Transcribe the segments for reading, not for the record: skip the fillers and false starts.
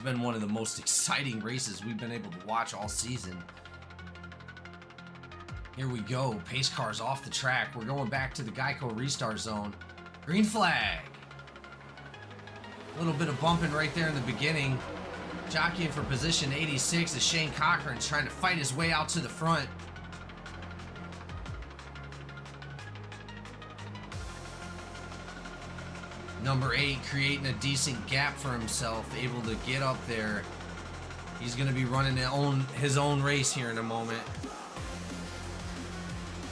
Been one of the most exciting races we've been able to watch all season. Here we go. Pace cars off the track. We're going back to the GEC restart zone. Green flag. A little bit of bumping right there in the beginning. Jockeying for position 86 is Shane Cochran's trying to fight his way out to the front. Number 8 creating a decent gap for himself, able to get up there. He's going to be running his own race here in a moment.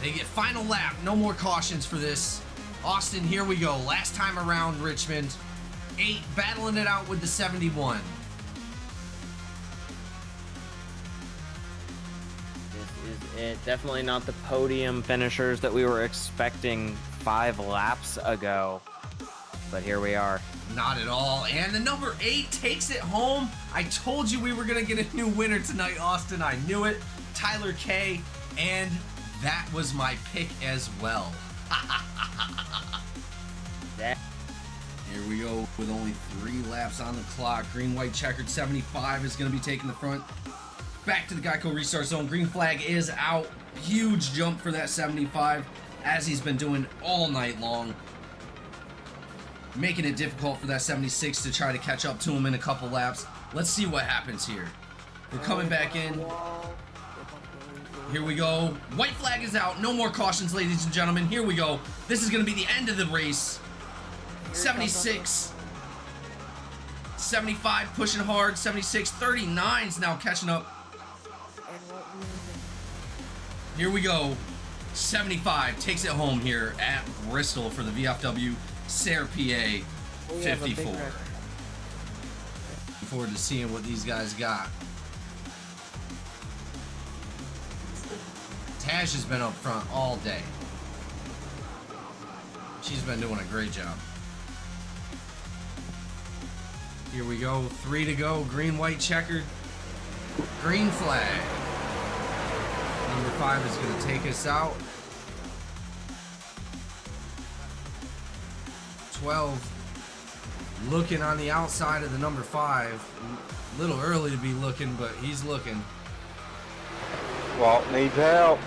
They get final lap. No more cautions for this. Austin, here we go. Last time around Richmond. 8 battling it out with the 71. This is it. Definitely not the podium finishers that we were expecting 5 laps ago. But here we are. Not at all. And the number 8 takes it home. I told you we were going to get a new winner tonight, Austin. I knew it. Tyler K. And that was my pick as well. Here we go with only 3 laps on the clock. Green, white, checkered 75 is going to be taking the front. Back to the GEC restart zone. Green flag is out. Huge jump for that 75, as he's been doing all night long. Making it difficult for that 76 to try to catch up to him in a couple laps. Let's see what happens here. We're coming back in. Here we go. White flag is out. No more cautions, ladies and gentlemen. Here we go. This is going to be the end of the race. 76. 75 pushing hard. 76. 39's now catching up. Here we go. 75 takes it home here at Bristol for the VFW Serre PA 54. Looking forward to seeing what these guys got. Tash has been up front all day. She's been doing a great job. Here we go. 3 to go. Green, white, checkered. Green flag. Number 5 is going to take us out. 12 looking on the outside of the number 5. A little early to be looking, but he's looking. Walt needs help.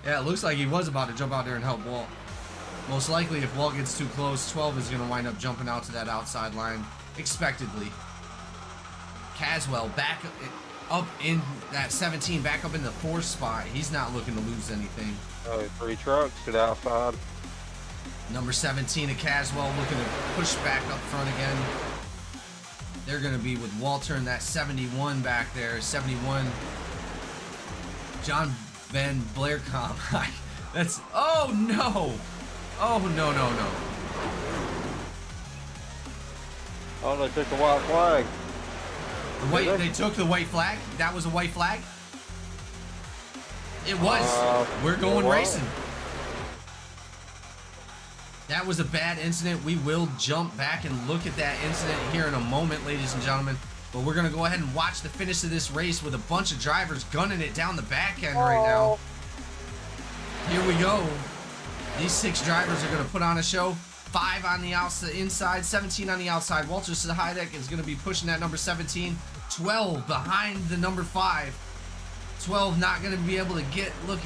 Yeah, it looks like he was about to jump out there and help Walt. Most likely, if Walt gets too close, 12 is going to wind up jumping out to that outside line, expectedly. Caswell back up in that 17, back up in the 4th spot. He's not looking to lose anything. Oh, 3 trucks to the outside. Number 17 of Caswell looking to push back up front again. They're going to be with Walter and that 71 back there. 71. John Van Blaircombe. That's... Oh, no. Oh, no, no, no. Oh, they took the white flag. They took the white flag? That was a white flag? It was. We're going racing. That was a bad incident. We will jump back and look at that incident here in a moment, ladies and gentlemen. But we're going to go ahead and watch the finish of this race with a bunch of drivers gunning it down the back end right now. Here we go. These 6 drivers are going to put on a show. 5 on the outside, inside, 17 on the outside. Walter Sahidek is going to be pushing that number 17. 12 behind the number 5. 12 not going to be able to look.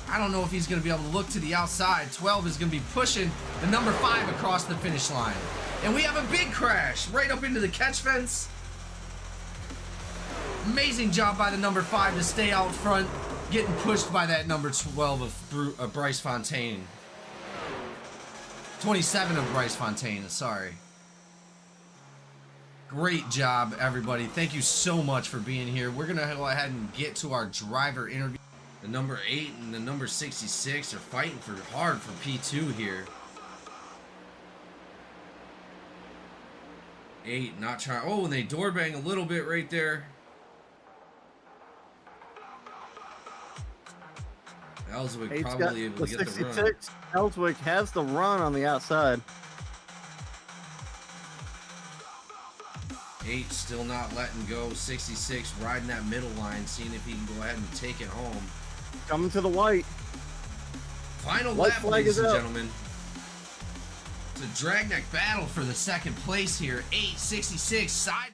I don't know if he's going to be able to look to the outside. 12 is going to be pushing the number 5 across the finish line. And we have a big crash right up into the catch fence. Amazing job by the number 5 to stay out front, getting pushed by that number 12 of Bryce Fontaine. 27 of Bryce Fontaine, sorry. Great job, everybody. Thank you so much for being here. We're going to go ahead and get to our driver interview. The number 8 and the number 66 are fighting hard for P2 here. 8 not trying. Oh, and they door bang a little bit right there. Ellswick probably able to get the run. Ellswick has the run on the outside. 8 still not letting go. 66 riding that middle line, seeing if he can go ahead and take it home. Coming to the white. Final lap, ladies and gentlemen. It's a dragneck battle for the second place here. 866 side.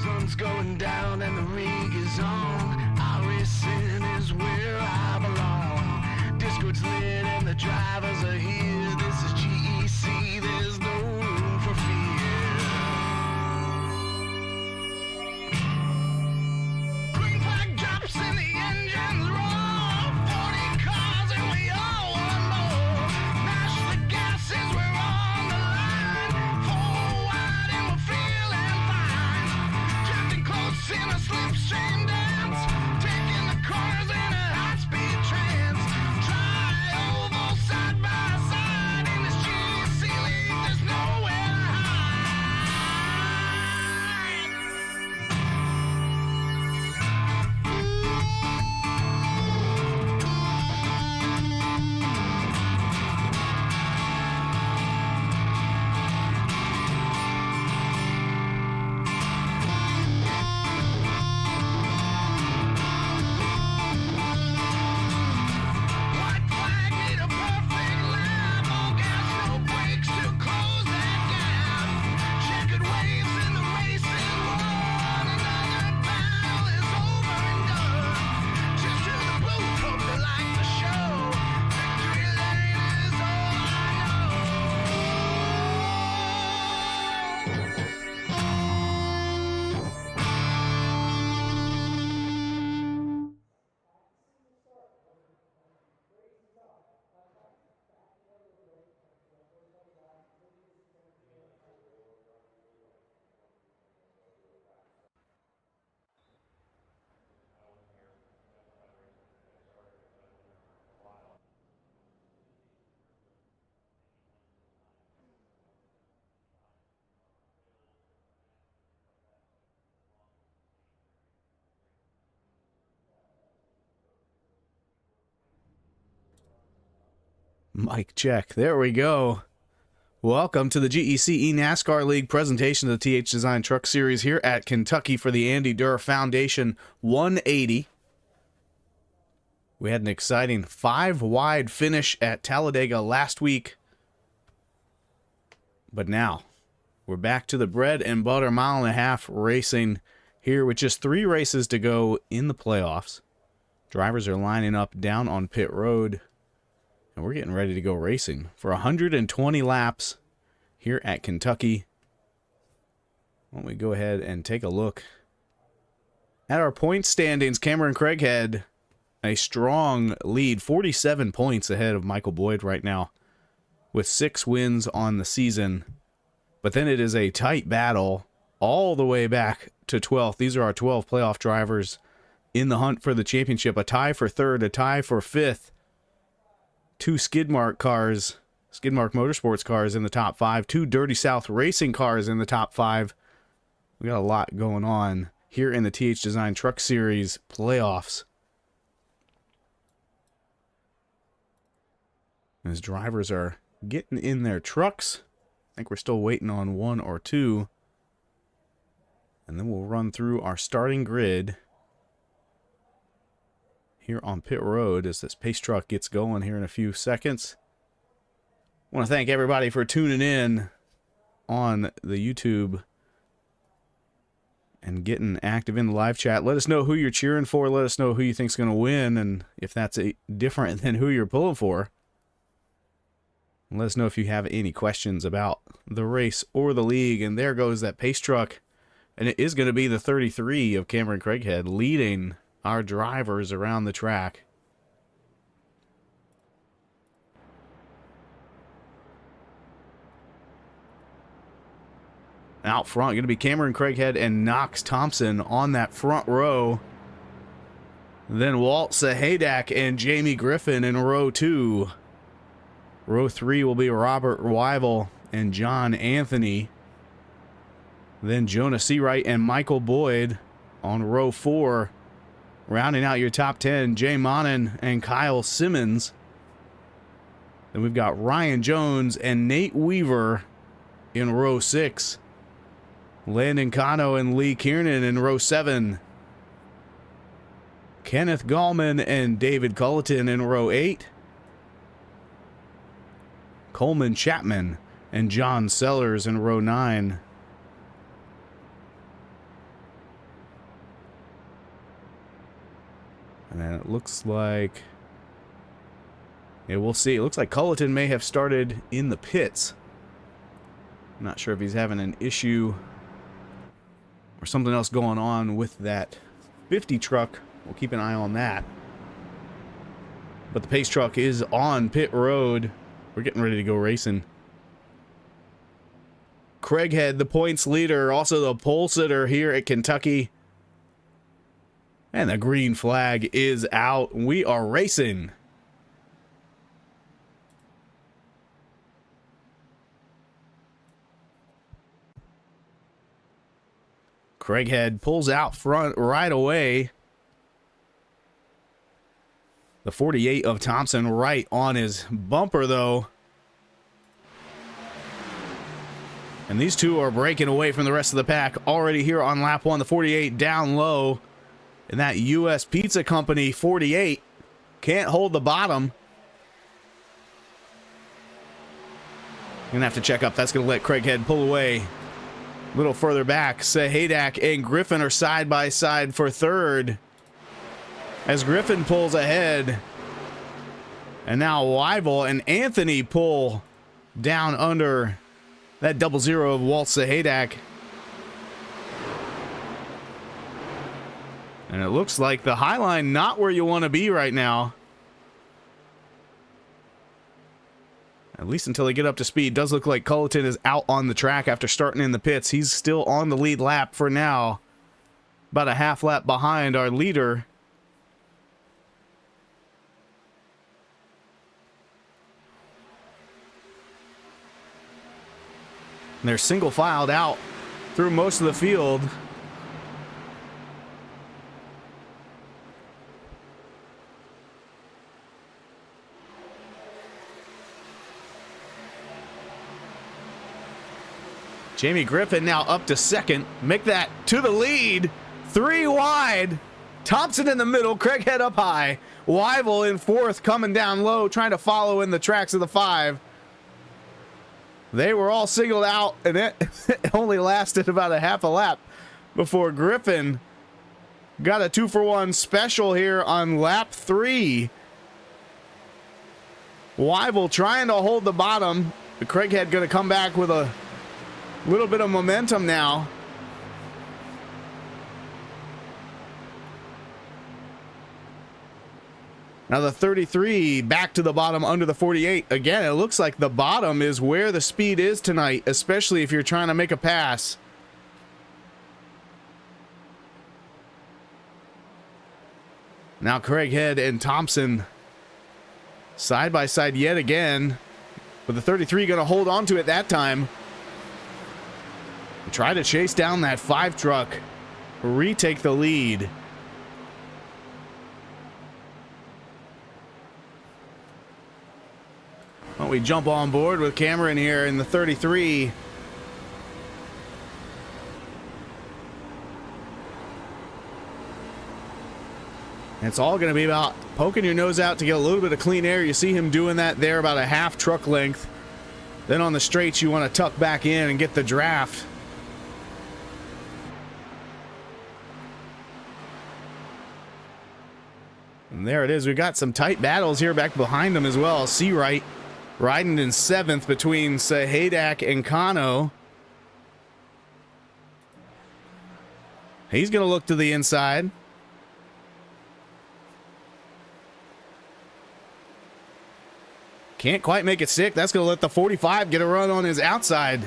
Sun's going down and the rig is on. iRacing is where I belong. Discord's lit and the drivers are here. This is GEC, there's no room for fear. Green flag drops and the engines roar. 40 cars and we all want more. Mash the gases, we're on the line. Forward and we're feeling fine. Drifting close in a slipstream dance. Taking the corners in a high-speed trance. Tri-oval side by side. In this GEC League, there's nowhere to White flag need a perfect lap. All gas, no brakes to close that gap. Checkered waves in the racing world. Another battle is over and done. Cheers to the blues, hope they like the show. Victory lane is all I Mic check. There we go. Welcome to the GEC NASCAR League presentation of the THDesigns Truck Series here at Kentucky for the Andy Derr Foundation 180. We had an exciting 5-wide finish at Talladega last week. But now, we're back to the bread and butter mile-and-a-half racing here with just 3 races to go in the playoffs. Drivers are lining up down on pit road. And we're getting ready to go racing for 120 laps here at Kentucky. Why don't we go ahead and take a look at our point standings? Cameron Craighead, a strong lead, 47 points ahead of Michael Boyd right now with 6 wins on the season. But then it is a tight battle all the way back to 12th. These are our 12 playoff drivers in the hunt for the championship. A tie for 3rd, a tie for 5th. 2 Skidmark cars, Skidmark Motorsports cars in the top 5. 2 Dirty South Racing cars in the top 5. We got a lot going on here in the THDesigns Truck Series playoffs. As drivers are getting in their trucks. I think we're still waiting on 1 or 2. And then we'll run through our starting grid here on pit road as this pace truck gets going here in a few seconds. I want to thank everybody for tuning in on the YouTube and getting active in the live chat. Let us know who you're cheering for. Let us know who you think's going to win, and if that's different than who you're pulling for. And let us know if you have any questions about the race or the league. And there goes that pace truck, and it is going to be the 33 of Cameron Craighead leading our drivers around the track. Out front, going to be Cameron Craighead and Knox Thompson on that front row. Then Walt Sahadak and Jamie Griffin in row 2. Row 3 will be Robert Weibel and John Anthony. Then Jonah Seawright and Michael Boyd on row 4. Rounding out your top 10, Jay Monin and Kyle Simmons. Then we've got Ryan Jones and Nate Weaver in row 6. Landon Cano and Lee Kiernan in row 7. Kenneth Gallman and David Culleton in row 8. Coleman Chapman and John Sellers in row 9. And then it looks like... yeah, we'll see. It looks like Culleton may have started in the pits. I'm not sure if he's having an issue or something else going on with that 50 truck. We'll keep an eye on that. But the pace truck is on pit road. We're getting ready to go racing. Craighead, the points leader, also the pole sitter here at Kentucky. And the green flag is out. We are racing. Craighead pulls out front right away. The 48 of Thompson right on his bumper, though. And these two are breaking away from the rest of the pack already here on lap 1. The 48 down low. And that U.S. Pizza Company 48 can't hold the bottom. Gonna have to check up. That's gonna let Craighead pull away. A little further back, Sahadak and Griffin are side by side for third. As Griffin pulls ahead. And now Weibel and Anthony pull down under that 00 of Walt Sahadak. And it looks like the high line not where you want to be right now. At least until they get up to speed. Does look like Culleton is out on the track after starting in the pits. He's still on the lead lap for now. About a half lap behind our leader. And they're single filed out through most of the field. Jamie Griffin now up to second. Make that to the lead. 3 wide. Thompson in the middle. Craighead up high. Weibel in fourth, coming down low, trying to follow in the tracks of the 5. They were all singled out, and it only lasted about a half a lap before Griffin got a 2-for-1 special here on lap 3. Weibel trying to hold the bottom. But Craighead going to come back with a little bit of momentum now. Now the 33 back to the bottom under the 48. Again, it looks like the bottom is where the speed is tonight, especially if you're trying to make a pass. Now Craighead and Thompson side by side yet again. But the 33 going to hold on to it that time. Try to chase down that 5 truck. Retake the lead. Well, we jump on board with Cameron here in the 33. It's all going to be about poking your nose out to get a little bit of clean air. You see him doing that there, about a half truck length. Then on the straights, you want to tuck back in and get the draft. And there it is. We got some tight battles here back behind them as well. Seawright riding in 7th between Sahadak and Kano. He's going to look to the inside. Can't quite make it stick. That's going to let the 45 get a run on his outside.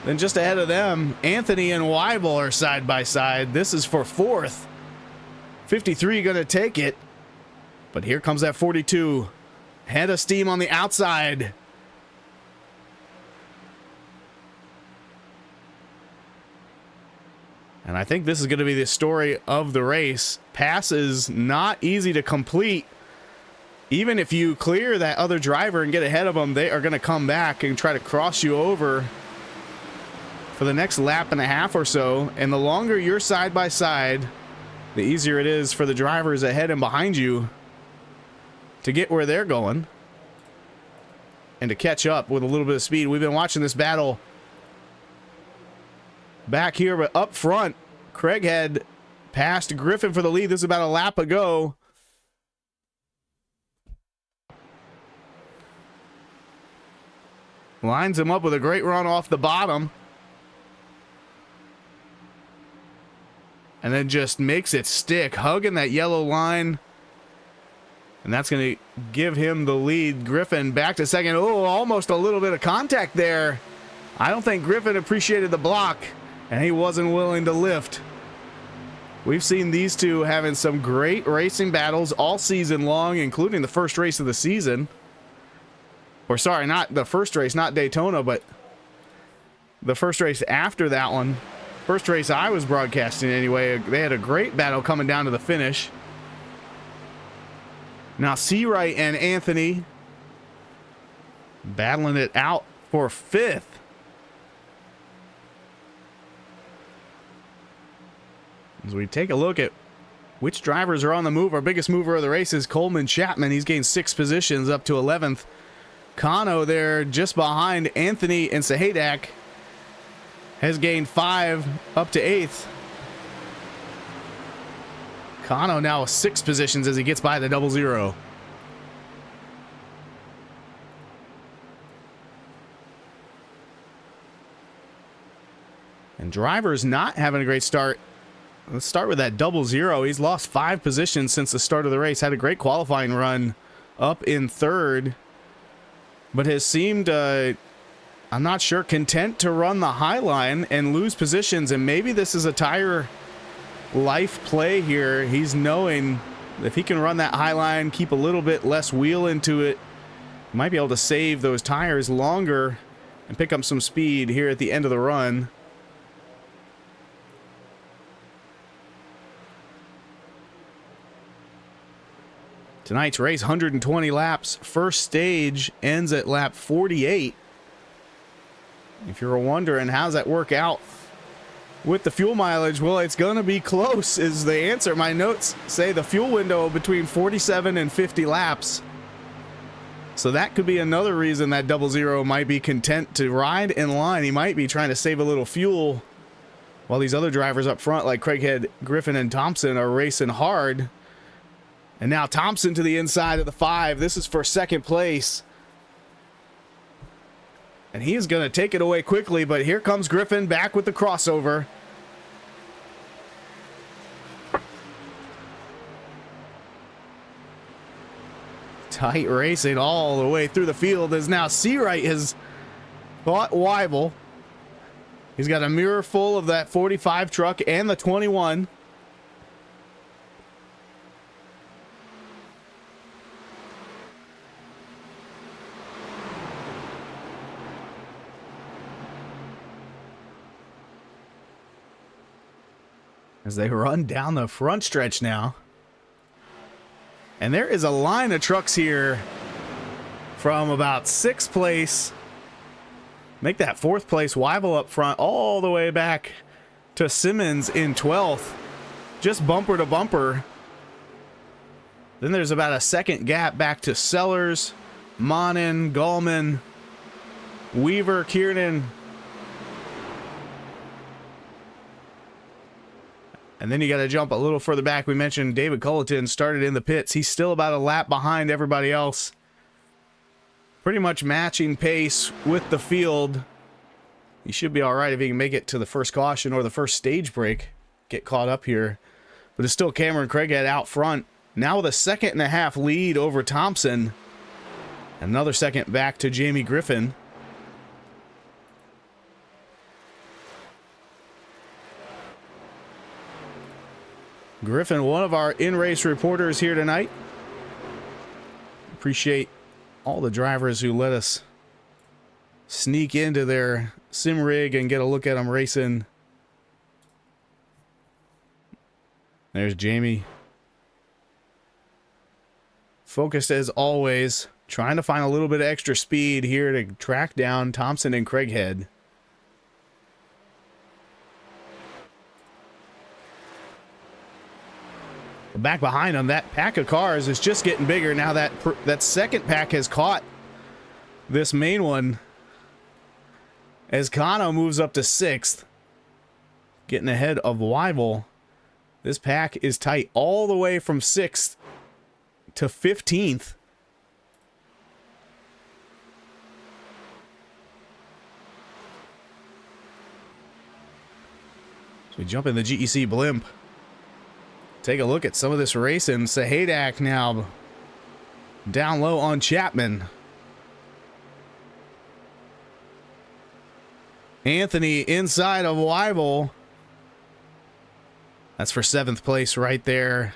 Then just ahead of them, Anthony and Weibel are side by side. This is for 4th. 53 going to take it. But here comes that 42. Head of steam on the outside. And I think this is going to be the story of the race. Passes not easy to complete. even if you clear that other driver and get ahead of them, they are going to come back and try to cross you over for the next lap and a half or so. And the longer you're side by side, the easier it is for the drivers ahead and behind you to get where they're going and to catch up with a little bit of speed. We've been watching this battle back here, but up front, Craig had passed Griffin for the lead. This is about a lap ago. Lines him up with a great run off the bottom. And then just makes it stick, hugging that yellow line. And that's going to give him the lead. Griffin back to second. Oh, almost a little bit of contact there. I don't think Griffin appreciated the block, and he wasn't willing to lift. We've seen these two having some great racing battles all season long, including the first race of the season. Or sorry, not the first race, not Daytona, but the first race after that one. First race I was broadcasting anyway. They had a great battle coming down to the finish. Now Seawright and Anthony battling it out for fifth. As we take a look at which drivers are on the move, our biggest mover of the race is Coleman Chapman. He's gained 6 positions up to 11th. Kano there just behind Anthony and Sahadak has gained 5 up to 8th. Kano now 6 positions as he gets by the 00. And drivers not having a great start. Let's start with that 00. He's lost 5 positions since the start of the race. Had a great qualifying run up in 3rd. But has seemed, I'm not sure, content to run the high line and lose positions. And maybe this is a tire life play here. He's knowing if he can run that high line, keep a little bit less wheel into it, he might be able to save those tires longer and pick up some speed here at the end of the run. Tonight's race, 120 laps. First stage ends at lap 48. If you're wondering, how's that work out with the fuel mileage? Well, it's going to be close is the answer. My notes say the fuel window between 47 and 50 laps. So that could be another reason that 00 might be content to ride in line. He might be trying to save a little fuel while these other drivers up front like Craighead, Griffin, and Thompson are racing hard. And now Thompson to the inside of the 5. This is for 2nd place. And he is going to take it away quickly, but here comes Griffin back with the crossover. Tight racing all the way through the field as now Seawright has caught Weibel. He's got a mirror full of that 45 truck and the 21. As they run down the front stretch now. And there is a line of trucks here from about 6th place. Make that 4th place Weibel up front all the way back to Simmons in 12th. Just bumper to bumper. Then there's about a 2nd gap back to Sellers, Monin, Gallman, Weaver, Kiernan. And then you got to jump a little further back. We mentioned David Culleton started in the pits. He's still about a lap behind everybody else. Pretty much matching pace with the field. He should be all right if he can make it to the first caution or the first stage break. Get caught up here. But it's still Cameron Craighead out front. Now with a 1.5 lead over Thompson. Another 2nd back to Jamie Griffin. Griffin, one of our in-race reporters here tonight. Appreciate all the drivers who let us sneak into their sim rig and get a look at them racing. There's Jamie. focused as always, trying to find a little bit of extra speed here to track down Thompson and Craighead. Back behind them, that pack of cars is just getting bigger. Now that second pack has caught this main one as Kano moves up to 6th, getting ahead of Weibel. This pack is tight all the way from 6th to 15th. So we jump in the GEC blimp. Take a look at some of this racing. Sahadak now down low on Chapman. Anthony inside of Weibel. That's for 7th place right there.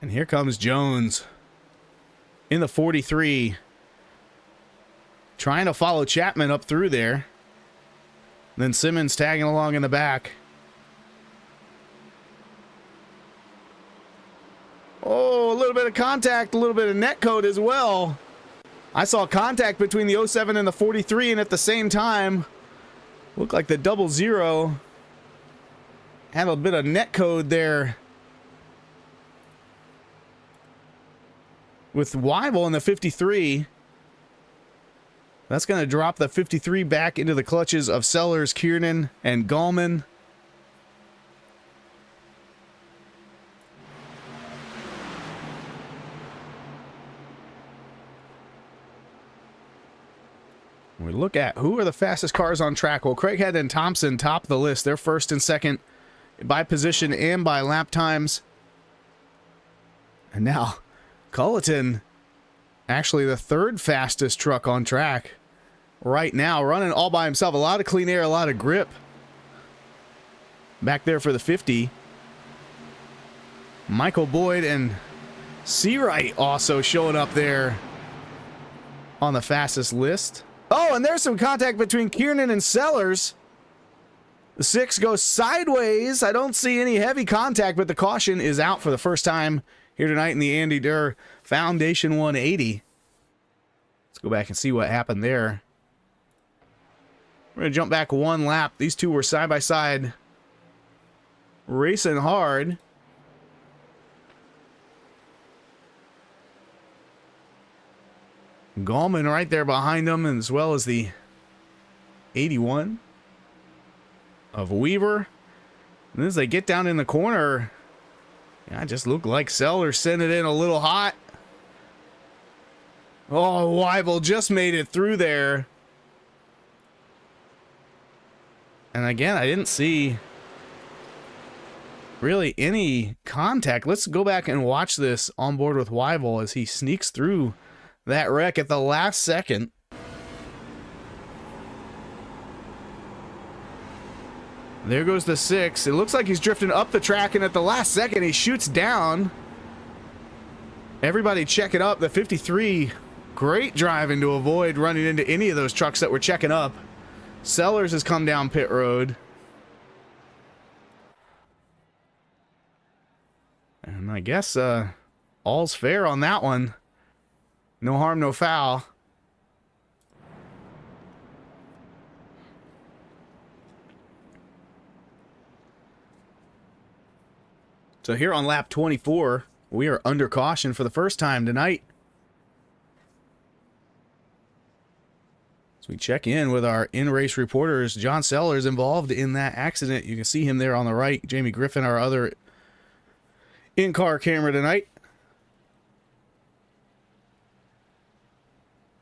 And here comes Jones in the 43. Trying to follow Chapman up through there. Then Simmons tagging along in the back. Oh, a little bit of contact, a little bit of net code as well. I saw contact between the 07 and the 43, and at the same time, looked like the 00 had a bit of net code there with Weibel in the 53. That's going to drop the 53 back into the clutches of Sellers, Kiernan, and Gallman. We look at who are the fastest cars on track. Well, Craighead and Thompson top the list. They're first and second by position and by lap times. And now, Culleton, actually the 3rd fastest truck on track right now, running all by himself. A lot of clean air, a lot of grip. Back there for the 50. Michael Boyd and Seawright also showing up there on the fastest list. Oh, and there's some contact between Kiernan and Sellers. The 6 goes sideways. I don't see any heavy contact, but the caution is out for the first time here tonight in the Andy Derr Foundation 180. Let's go back and see what happened there. We're going to jump back 1 lap. These two were side by side, racing hard. Gallman right there behind them, as well as the 81 of Weaver. And as they get down in the corner, yeah, it just looked like Sellers sent it in a little hot. Oh, Weibel just made it through there. And again, I didn't see really any contact. Let's go back and watch this on board with Weibel as he sneaks through that wreck at the last second. There goes the 6. It looks like he's drifting up the track, and at the last second he shoots down. Everybody check it up. The 53, great driving to avoid running into any of those trucks that were checking up. Sellers has come down pit road. And I guess all's fair on that one. No harm, no foul. So here on lap 24, we are under caution for the first time tonight. So we check in with our in-race reporters. John Sellers involved in that accident. You can see him there on the right. Jamie Griffin, our other in-car camera tonight.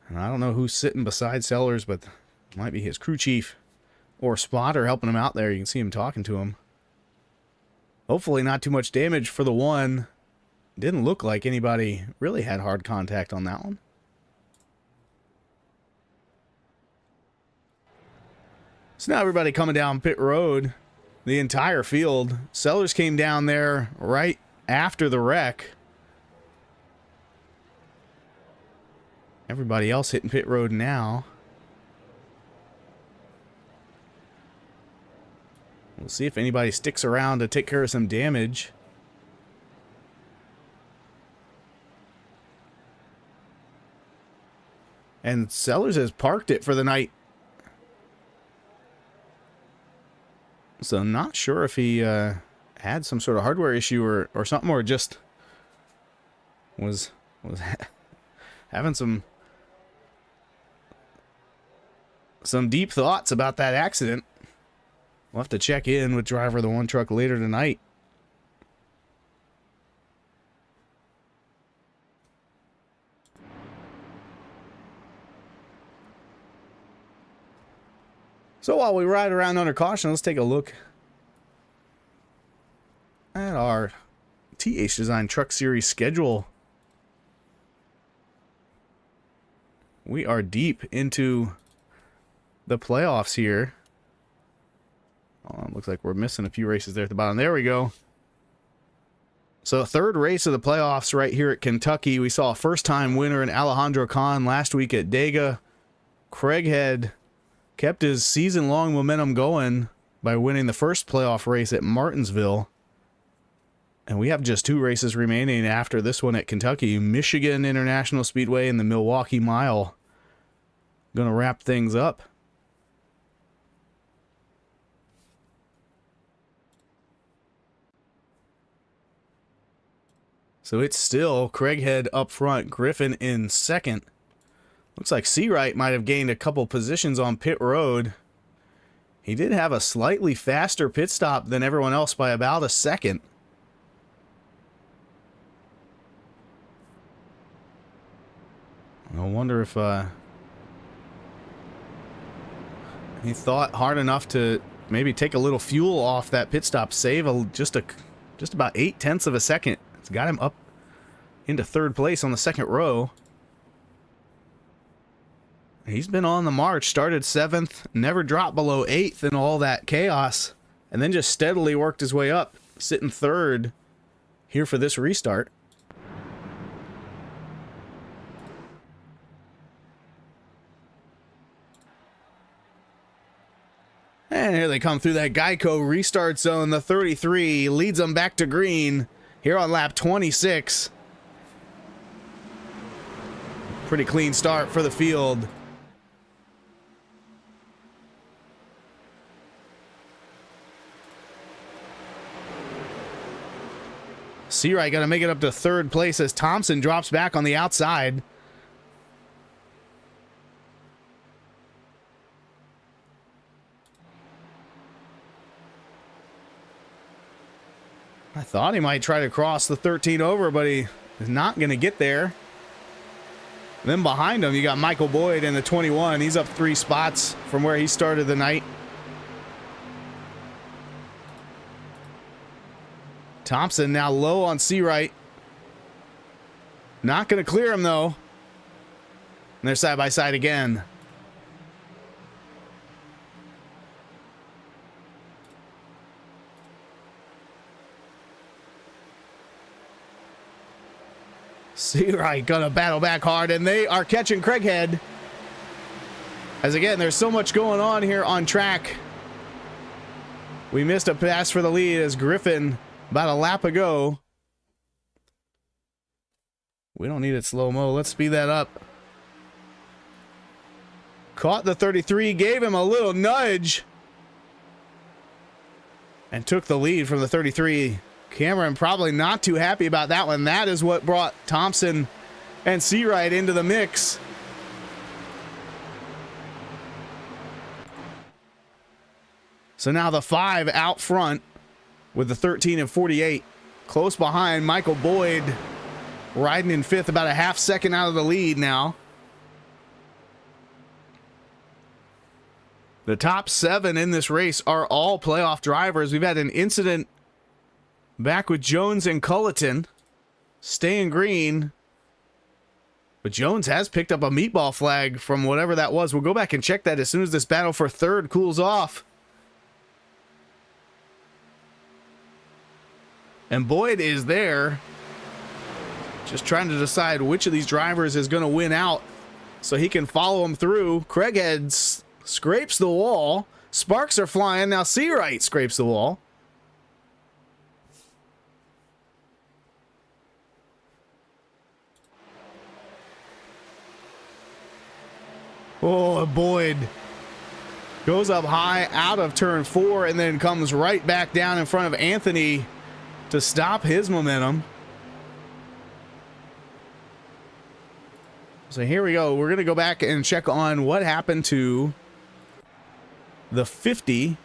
And I don't know who's sitting beside Sellers, but it might be his crew chief or spotter helping him out there. You can see him talking to him. Hopefully not too much damage for the one. Didn't look like anybody really had hard contact on that one. So now everybody coming down pit road, the entire field. Sellers came down there right after the wreck. Everybody else hitting pit road now. We'll see if anybody sticks around to take care of some damage. And Sellers has parked it for the night. So not sure if he had some sort of hardware issue or something, or just was having some deep thoughts about that accident. We'll have to check in with driver of the one truck later tonight. So while we ride around under caution, let's take a look at our THDesign Truck Series schedule. We are deep into the playoffs here. Oh, looks like we're missing a few races there at the bottom. There we go. So third race of the playoffs right here at Kentucky. We saw a first-time winner in Alejandro Khan last week at Dega. Craighead kept his season-long momentum going by winning the first playoff race at Martinsville. And we have just 2 races remaining after this one at Kentucky. Michigan International Speedway and the Milwaukee Mile. Gonna wrap things up. So it's still Craighead up front, Griffin in second. Looks like Seawright might have gained a couple positions on pit road. He did have a slightly faster pit stop than everyone else by about a second. I wonder if he thought hard enough to maybe take a little fuel off that pit stop, save just about 0.8 of a second. It's got him up into third place on the second row. He's been on the march, started 7th, never dropped below 8th in all that chaos, and then just steadily worked his way up, sitting third here for this restart. And here they come through that Geico restart zone. The 33 leads them back to green here on lap 26. Pretty clean start for the field. Seawright got to make it up to third place as Thompson drops back on the outside. I thought he might try to cross the 13 over, but he is not going to get there. And then behind him, you got Michael Boyd in the 21. He's up 3 spots from where he started the night. Thompson now low on Seawright. Not going to clear him, though. And they're side by side again. Seawright gonna battle back hard, and they are catching Craighead. As again, there's so much going on here on track. We missed a pass for the lead as Griffin, about a lap ago. We don't need it slow-mo. Let's speed that up. Caught the 33, gave him a little nudge, and took the lead from the 33. Cameron probably not too happy about that one. That is what brought Thompson and Seawright into the mix. So now the 5 out front with the 13 and 48. Close behind, Michael Boyd riding in 5th, about a half second out of the lead now. The top 7 in this race are all playoff drivers. We've had an incident back with Jones and Culleton, staying green. But Jones has picked up a meatball flag from whatever that was. We'll go back and check that as soon as this battle for third cools off. And Boyd is there, just trying to decide which of these drivers is going to win out so he can follow him through. Craighead scrapes the wall. Sparks are flying. Now Seawright scrapes the wall. Oh, Boyd goes up high out of turn 4 and then comes right back down in front of Anthony to stop his momentum. So here we go. We're going to go back and check on what happened to the 50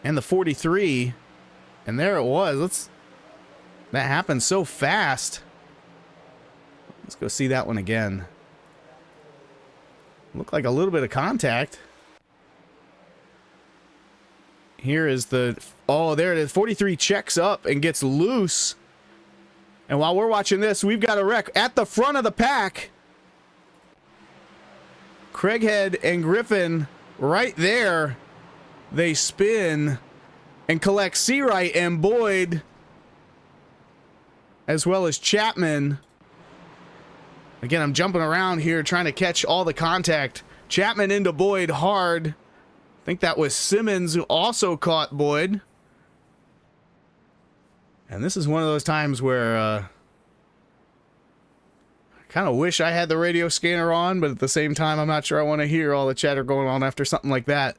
and the 43. And there it was. That happened so fast. Let's go see that one again. Looked like a little bit of contact. Here is the... Oh, there it is. 43 checks up and gets loose. And while we're watching this, we've got a wreck at the front of the pack. Craighead and Griffin right there. They spin and collect Seawright and Boyd, as well as Chapman. Again, I'm jumping around here trying to catch all the contact. Chapman into Boyd hard. I think that was Simmons who also caught Boyd. And this is one of those times where I kind of wish I had the radio scanner on, but at the same time, I'm not sure I want to hear all the chatter going on after something like that.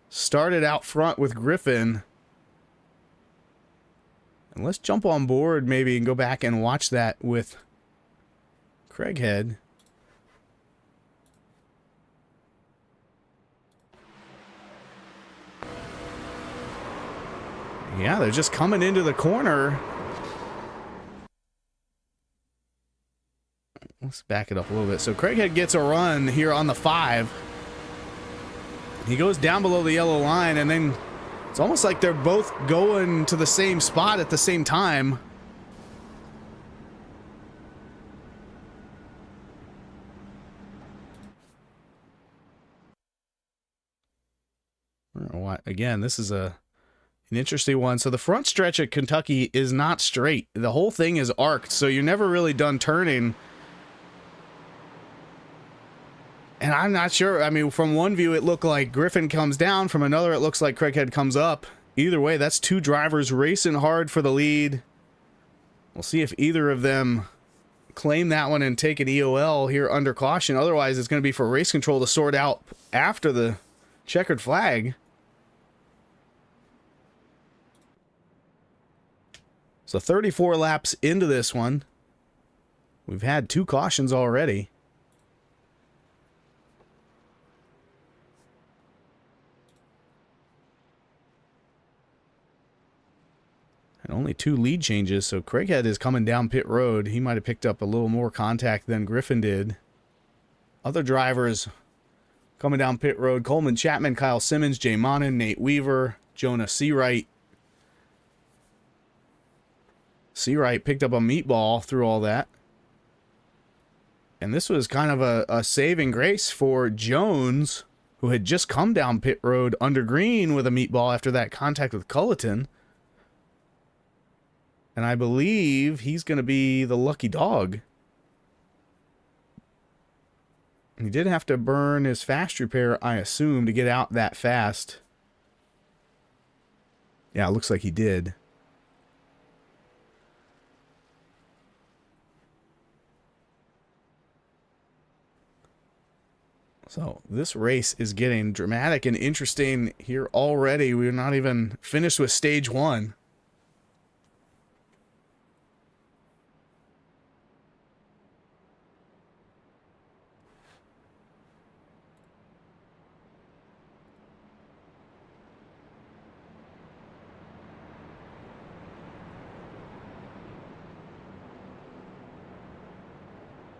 Started out front with Griffin. And let's jump on board maybe and go back and watch that with Craighead. Yeah, they're just coming into the corner. Let's back it up a little bit. So Craighead gets a run here on the 5. He goes down below the yellow line, and then it's almost like they're both going to the same spot at the same time. Again, this is an interesting one. So the front stretch at Kentucky is not straight. The whole thing is arced, so you're never really done turning. And I'm not sure. I mean, from one view, it looked like Griffin comes down. From another, it looks like Craighead comes up. Either way, that's two drivers racing hard for the lead. We'll see if either of them claim that one and take an EOL here under caution. Otherwise, it's going to be for race control to sort out after the checkered flag. So 34 laps into this one. We've had 2 cautions already. And only 2 lead changes, so Craighead is coming down pit road. He might have picked up a little more contact than Griffin did. Other drivers coming down pit road: Coleman Chapman, Kyle Simmons, Jay Monin, Nate Weaver, Jonah Seawright. Seawright picked up a meatball through all that. And this was kind of a saving grace for Jones, who had just come down pit road under green with a meatball after that contact with Culleton. And I believe he's going to be the lucky dog. He did have to burn his fast repair, I assume, to get out that fast. Yeah, it looks like he did. So this race is getting dramatic and interesting here already. We're not even finished with stage 1.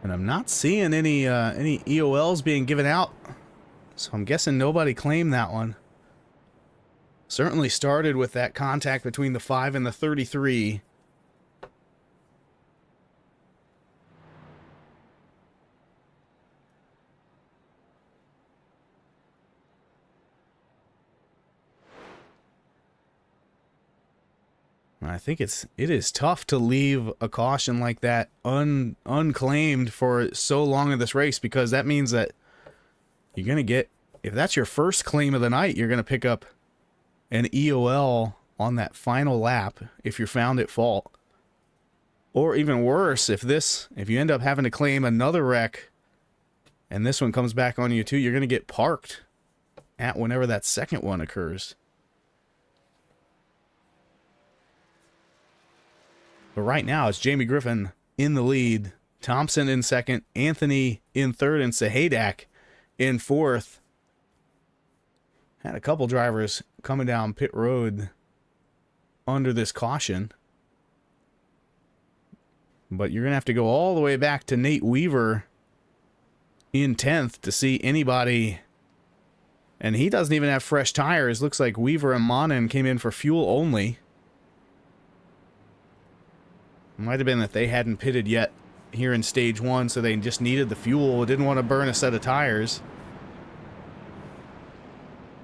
And I'm not seeing any EOLs being given out, so I'm guessing nobody claimed that one. Certainly started with that contact between the 5 and the 33. I think it is tough to leave a caution like that unclaimed for so long in this race, because that means that you're going to get, if that's your first claim of the night, you're going to pick up an EOL on that final lap if you're found at fault. Or even worse, if you end up having to claim another wreck And this one comes back on you too. You're going to get parked at whenever that second one occurs. But right now, it's Jamie Griffin in the lead, Thompson in second, Anthony in third, and Sahadak in fourth. Had a couple drivers coming down pit road under this caution. But you're going to have to go all the way back to Nate Weaver in 10th to see anybody. And he doesn't even have fresh tires. Looks like Weaver and Monin came in for fuel only. Might have been that they hadn't pitted yet here in stage 1, so they just needed the fuel. Didn't want to burn a set of tires.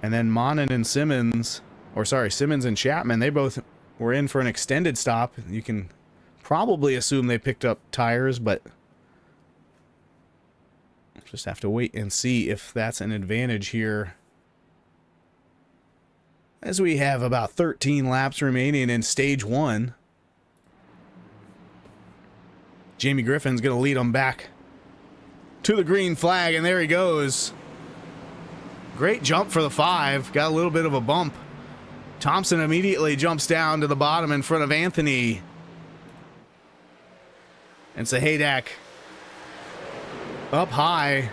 And then Monin and Simmons, or sorry, Simmons and Chapman, they both were in for an extended stop. You can probably assume they picked up tires, but just have to wait and see if that's an advantage here. As we have about 13 laps remaining in stage 1. Jamie Griffin's going to lead them back to the green flag, and there he goes. Great jump for the 5. Got a little bit of a bump. Thompson immediately jumps down to the bottom in front of Anthony. And Sahadak up high,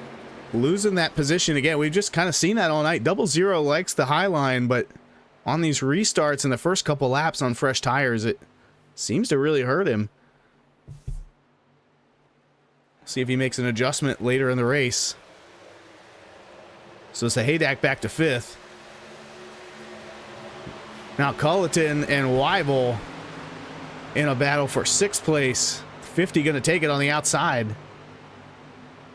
losing that position again. We've just kind of seen that all night. 00 likes the high line, but on these restarts in the first couple laps on fresh tires, it seems to really hurt him. See if he makes an adjustment later in the race. So Sahadak back to 5th. Now Culleton and Weibel in a battle for 6th place. 50 going to take it on the outside.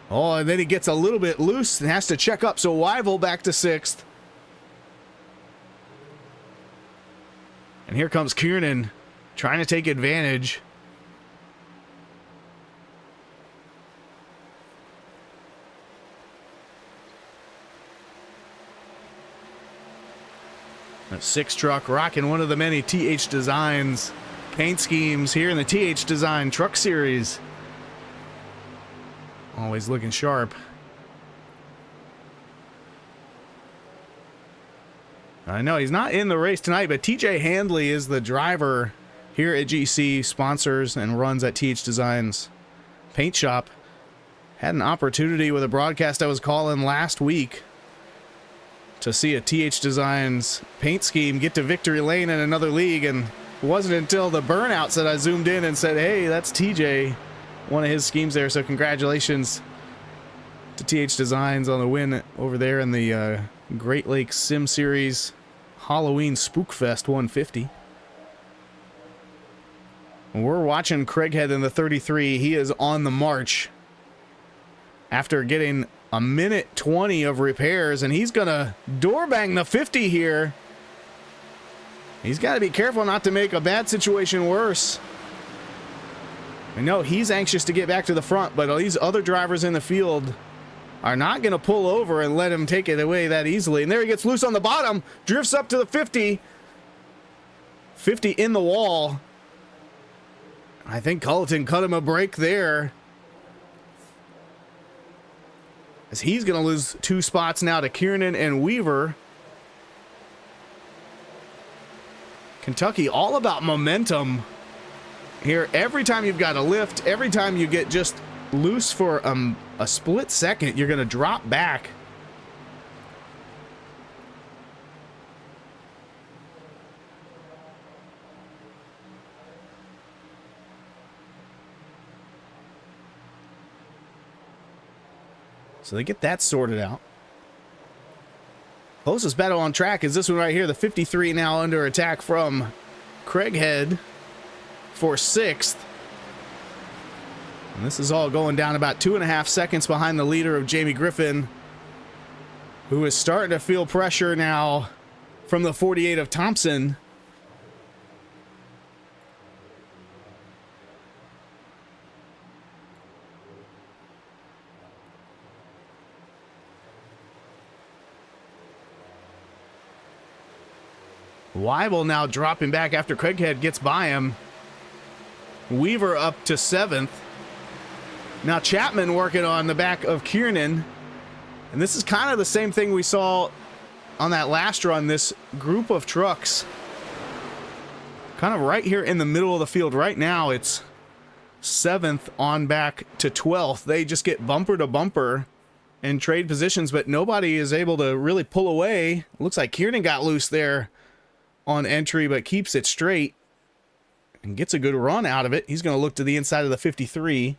Oh, and then he gets a little bit loose and has to check up. So Weibel back to 6th. And here comes Kiernan trying to take advantage. A 6 truck rocking one of the many THDesigns paint schemes here in the THDesign Truck Series. Always looking sharp. I know he's not in the race tonight, but TJ Handley is the driver here at GEC, sponsors and runs at THDesigns paint shop. Had an opportunity with a broadcast I was calling last week to see a THDesigns paint scheme get to victory lane in another league, and it wasn't until the burnouts that I zoomed in and said, hey, that's TJ, one of his schemes there. So congratulations to THDesigns on the win over there in the Great Lakes Sim Series Halloween Spookfest 150. We're watching Craighead in the 33. He is on the march after getting a minute 20 of repairs, and he's gonna door bang the 50 here. He's got to be careful not to make a bad situation worse. I know he's anxious to get back to the front, but these other drivers in the field are not going to pull over and let him take it away that easily. And there he gets loose on the bottom, drifts up to the 50. 50 in the wall. I think Culleton cut him a break there, as he's going to lose 2 spots now to Kiernan and Weaver. Kentucky all about momentum here. Every time you've got a lift, every time you get just loose for a split second, you're going to drop back. So they get that sorted out. Closest battle on track is this one right here. The 53 now under attack from Craighead for 6th. And this is all going down about 2.5 seconds behind the leader of Jamie Griffin, who is starting to feel pressure now from the 48 of Thompson. Weibel now dropping back after Craighead gets by him. Weaver up to 7th. Now Chapman working on the back of Kiernan. And this is kind of the same thing we saw on that last run. This group of trucks kind of right here in the middle of the field. Right now it's 7th on back to 12th. They just get bumper to bumper and trade positions, but nobody is able to really pull away. Looks like Kiernan got loose there on entry, but keeps it straight and gets a good run out of it. He's going to look to the inside of the 53.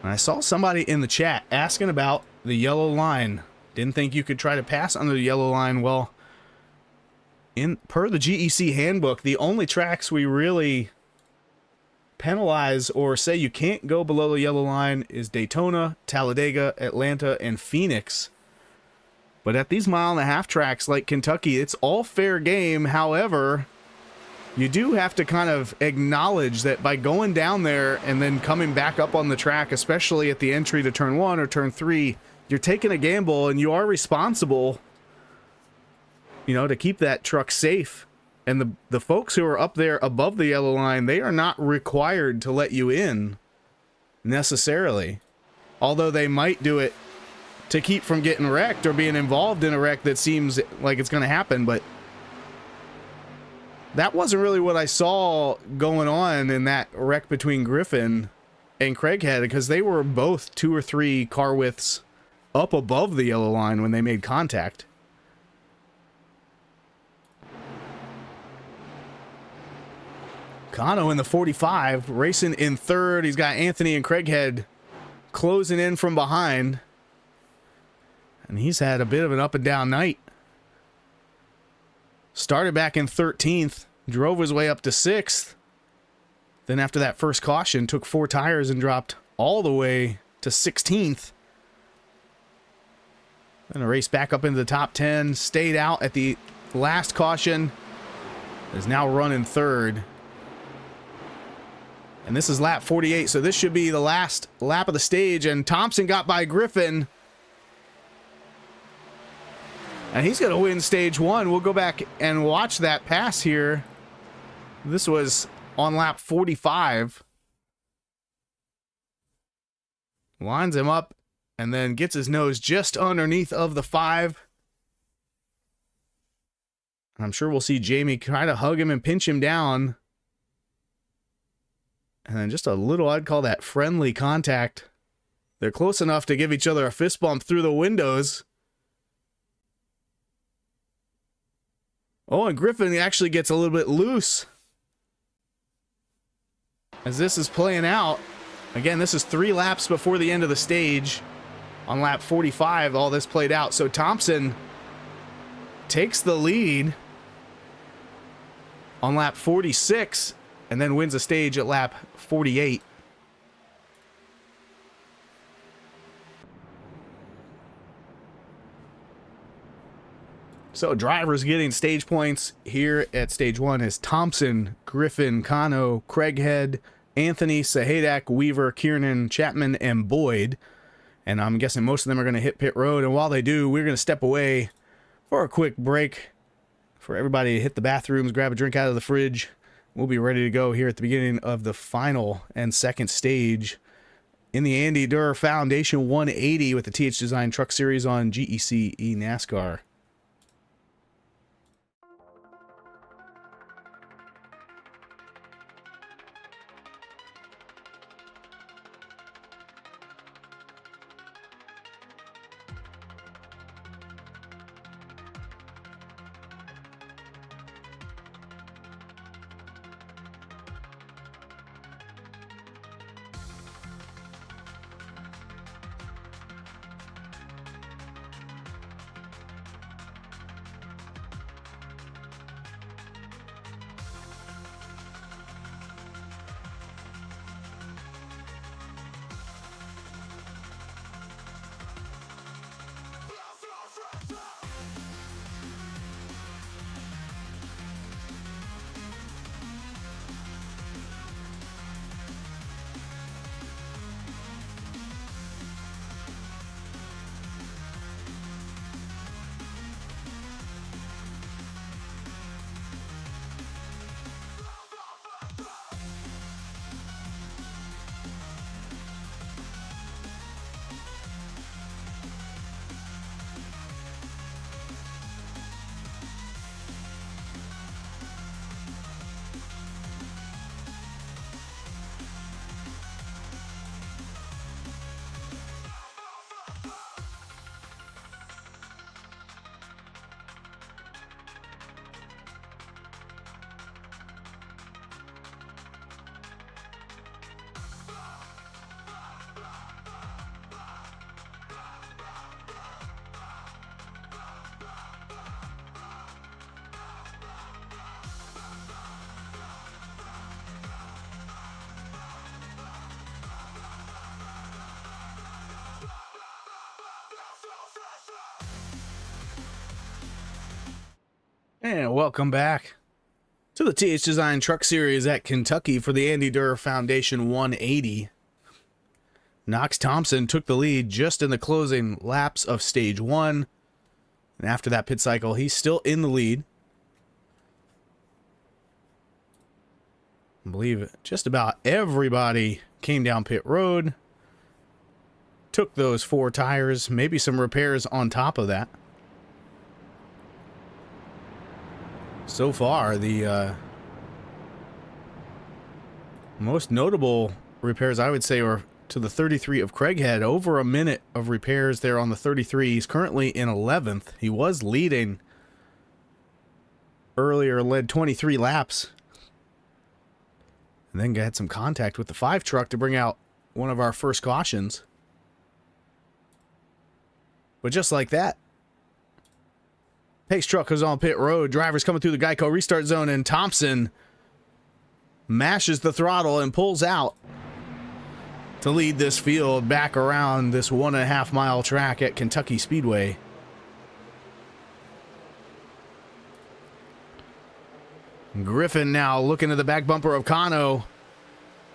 And I saw somebody in the chat asking about the yellow line. Didn't think you could try to pass under the yellow line. Well, per the GEC handbook, the only tracks we really penalize or say you can't go below the yellow line is Daytona, Talladega, Atlanta, and Phoenix. But at these 1.5 mile tracks like Kentucky, it's all fair game. However, you do have to kind of acknowledge that by going down there and then coming back up on the track, especially at the entry to turn 1 or turn 3, you're taking a gamble and you are responsible, you know, to keep that truck safe. And the folks who are up there above the yellow line, they are not required to let you in necessarily. Although they might do it to keep from getting wrecked or being involved in a wreck that seems like it's going to happen. But that wasn't really what I saw going on in that wreck between Griffin and Craighead, because they were both 2 or 3 car widths up above the yellow line when they made contact. Kano in the 45, racing in 3rd. He's got Anthony and Craighead closing in from behind. And he's had a bit of an up and down night. Started back in 13th, drove his way up to 6th. Then after that first caution, took 4 tires and dropped all the way to 16th. Then a race back up into the top 10, stayed out at the last caution, is now running 3rd. And this is lap 48, so this should be the last lap of the stage, and Thompson got by Griffin. And he's going to win stage 1. We'll go back and watch that pass here. This was on lap 45. Lines him up and then gets his nose just underneath of the 5. I'm sure we'll see Jamie try to hug him and pinch him down. And then just a little, I'd call that friendly contact. They're close enough to give each other a fist bump through the windows. Oh, and Griffin actually gets a little bit loose as this is playing out. Again, this is 3 laps before the end of the stage. On lap 45, all this played out. So Thompson takes the lead on lap 46 and then wins the stage at lap 48. So drivers getting stage points here at stage 1 is Thompson, Griffin, Kano, Craighead, Anthony, Sahadak, Weaver, Kiernan, Chapman, and Boyd. And I'm guessing most of them are going to hit pit road. And while they do, we're going to step away for a quick break for everybody to hit the bathrooms, grab a drink out of the fridge. We'll be ready to go here at the beginning of the final and second stage in the Andy Derr Foundation 180 with the THDesign Truck Series on GEC NASCAR. And welcome back to the THDesign Truck Series at Kentucky for the Andy Derr Foundation 180. Knox Thompson took the lead just in the closing laps of Stage 1. And after that pit cycle, he's still in the lead. I believe just about everybody came down pit road, took those 4 tires, maybe some repairs on top of that. So far, the most notable repairs, I would say, are to the 33 of Craighead. Over a minute of repairs there on the 33. He's currently in 11th. He was leading earlier, led 23 laps. And then had some contact with the 5 truck to bring out one of our first cautions. But just like that, Pace truck goes on pit road. Drivers coming through the Geico restart zone, and Thompson mashes the throttle and pulls out to lead this field back around this 1.5 mile track at Kentucky Speedway. Griffin now looking at the back bumper of Kano.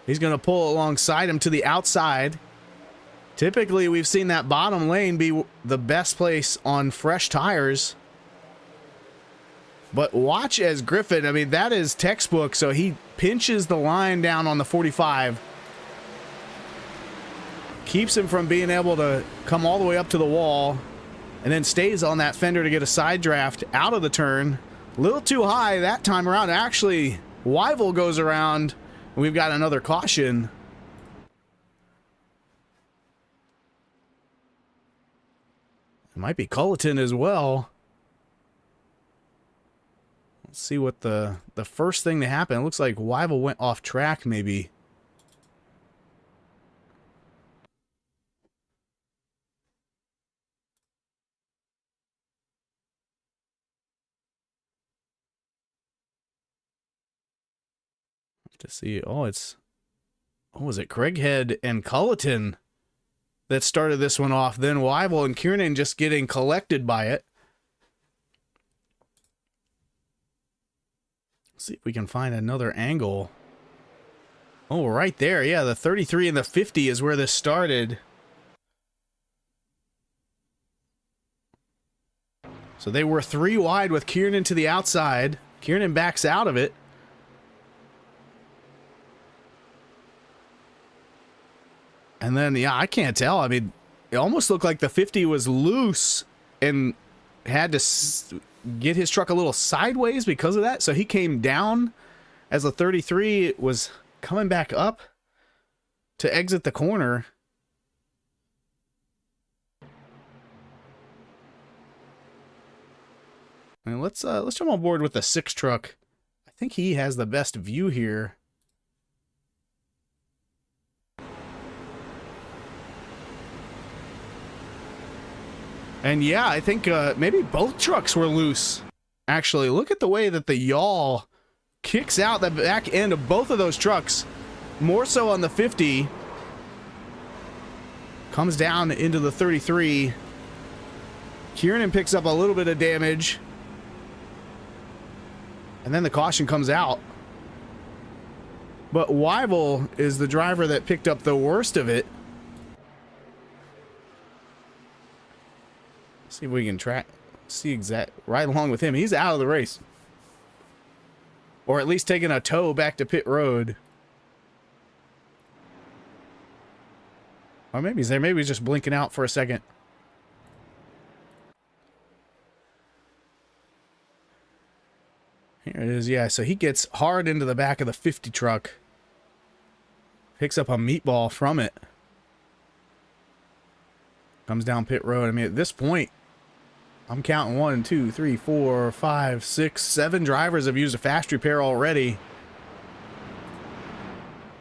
He's going to pull alongside him to the outside. Typically, we've seen that bottom lane be the best place on fresh tires. But watch as Griffin, I mean, that is textbook. So he pinches the line down on the 45. Keeps him from being able to come all the way up to the wall. And then stays on that fender to get a side draft out of the turn. A little too high that time around. Actually, Wyvil goes around, and we've got another caution. It might be Culleton as well. Let's see what the first thing that happened. It looks like Wyvil went off track, maybe. To see, was it Craighead and Culleton that started this one off? Then Wyvil and Kiernan just getting collected by it. Let's see if we can find another angle. Oh, right there. Yeah, the 33 and the 50 is where this started. So they were 3 wide with Kiernan to the outside. Kiernan backs out of it. And then, yeah, I can't tell. I mean, it almost looked like the 50 was loose and had to get his truck a little sideways because of that. So he came down as the 33 was coming back up to exit the corner. And let's jump on board with the 6 truck. I think he has the best view here. And yeah, I think maybe both trucks were loose. Actually, look at the way that the yaw kicks out the back end of both of those trucks. More so on the 50. Comes down into the 33. Kiernan picks up a little bit of damage. And then the caution comes out. But Wyvil is the driver that picked up the worst of it. See if we can see right along with him. He's out of the race. Or at least taking a tow back to pit road. Or maybe he's there. Maybe he's just blinking out for a second. Here it is. Yeah, so he gets hard into the back of the 50 truck. Picks up a meatball from it. Comes down pit road. I mean, at this point, I'm counting 1, 2, 3, 4, 5, 6, 7 drivers have used a fast repair already.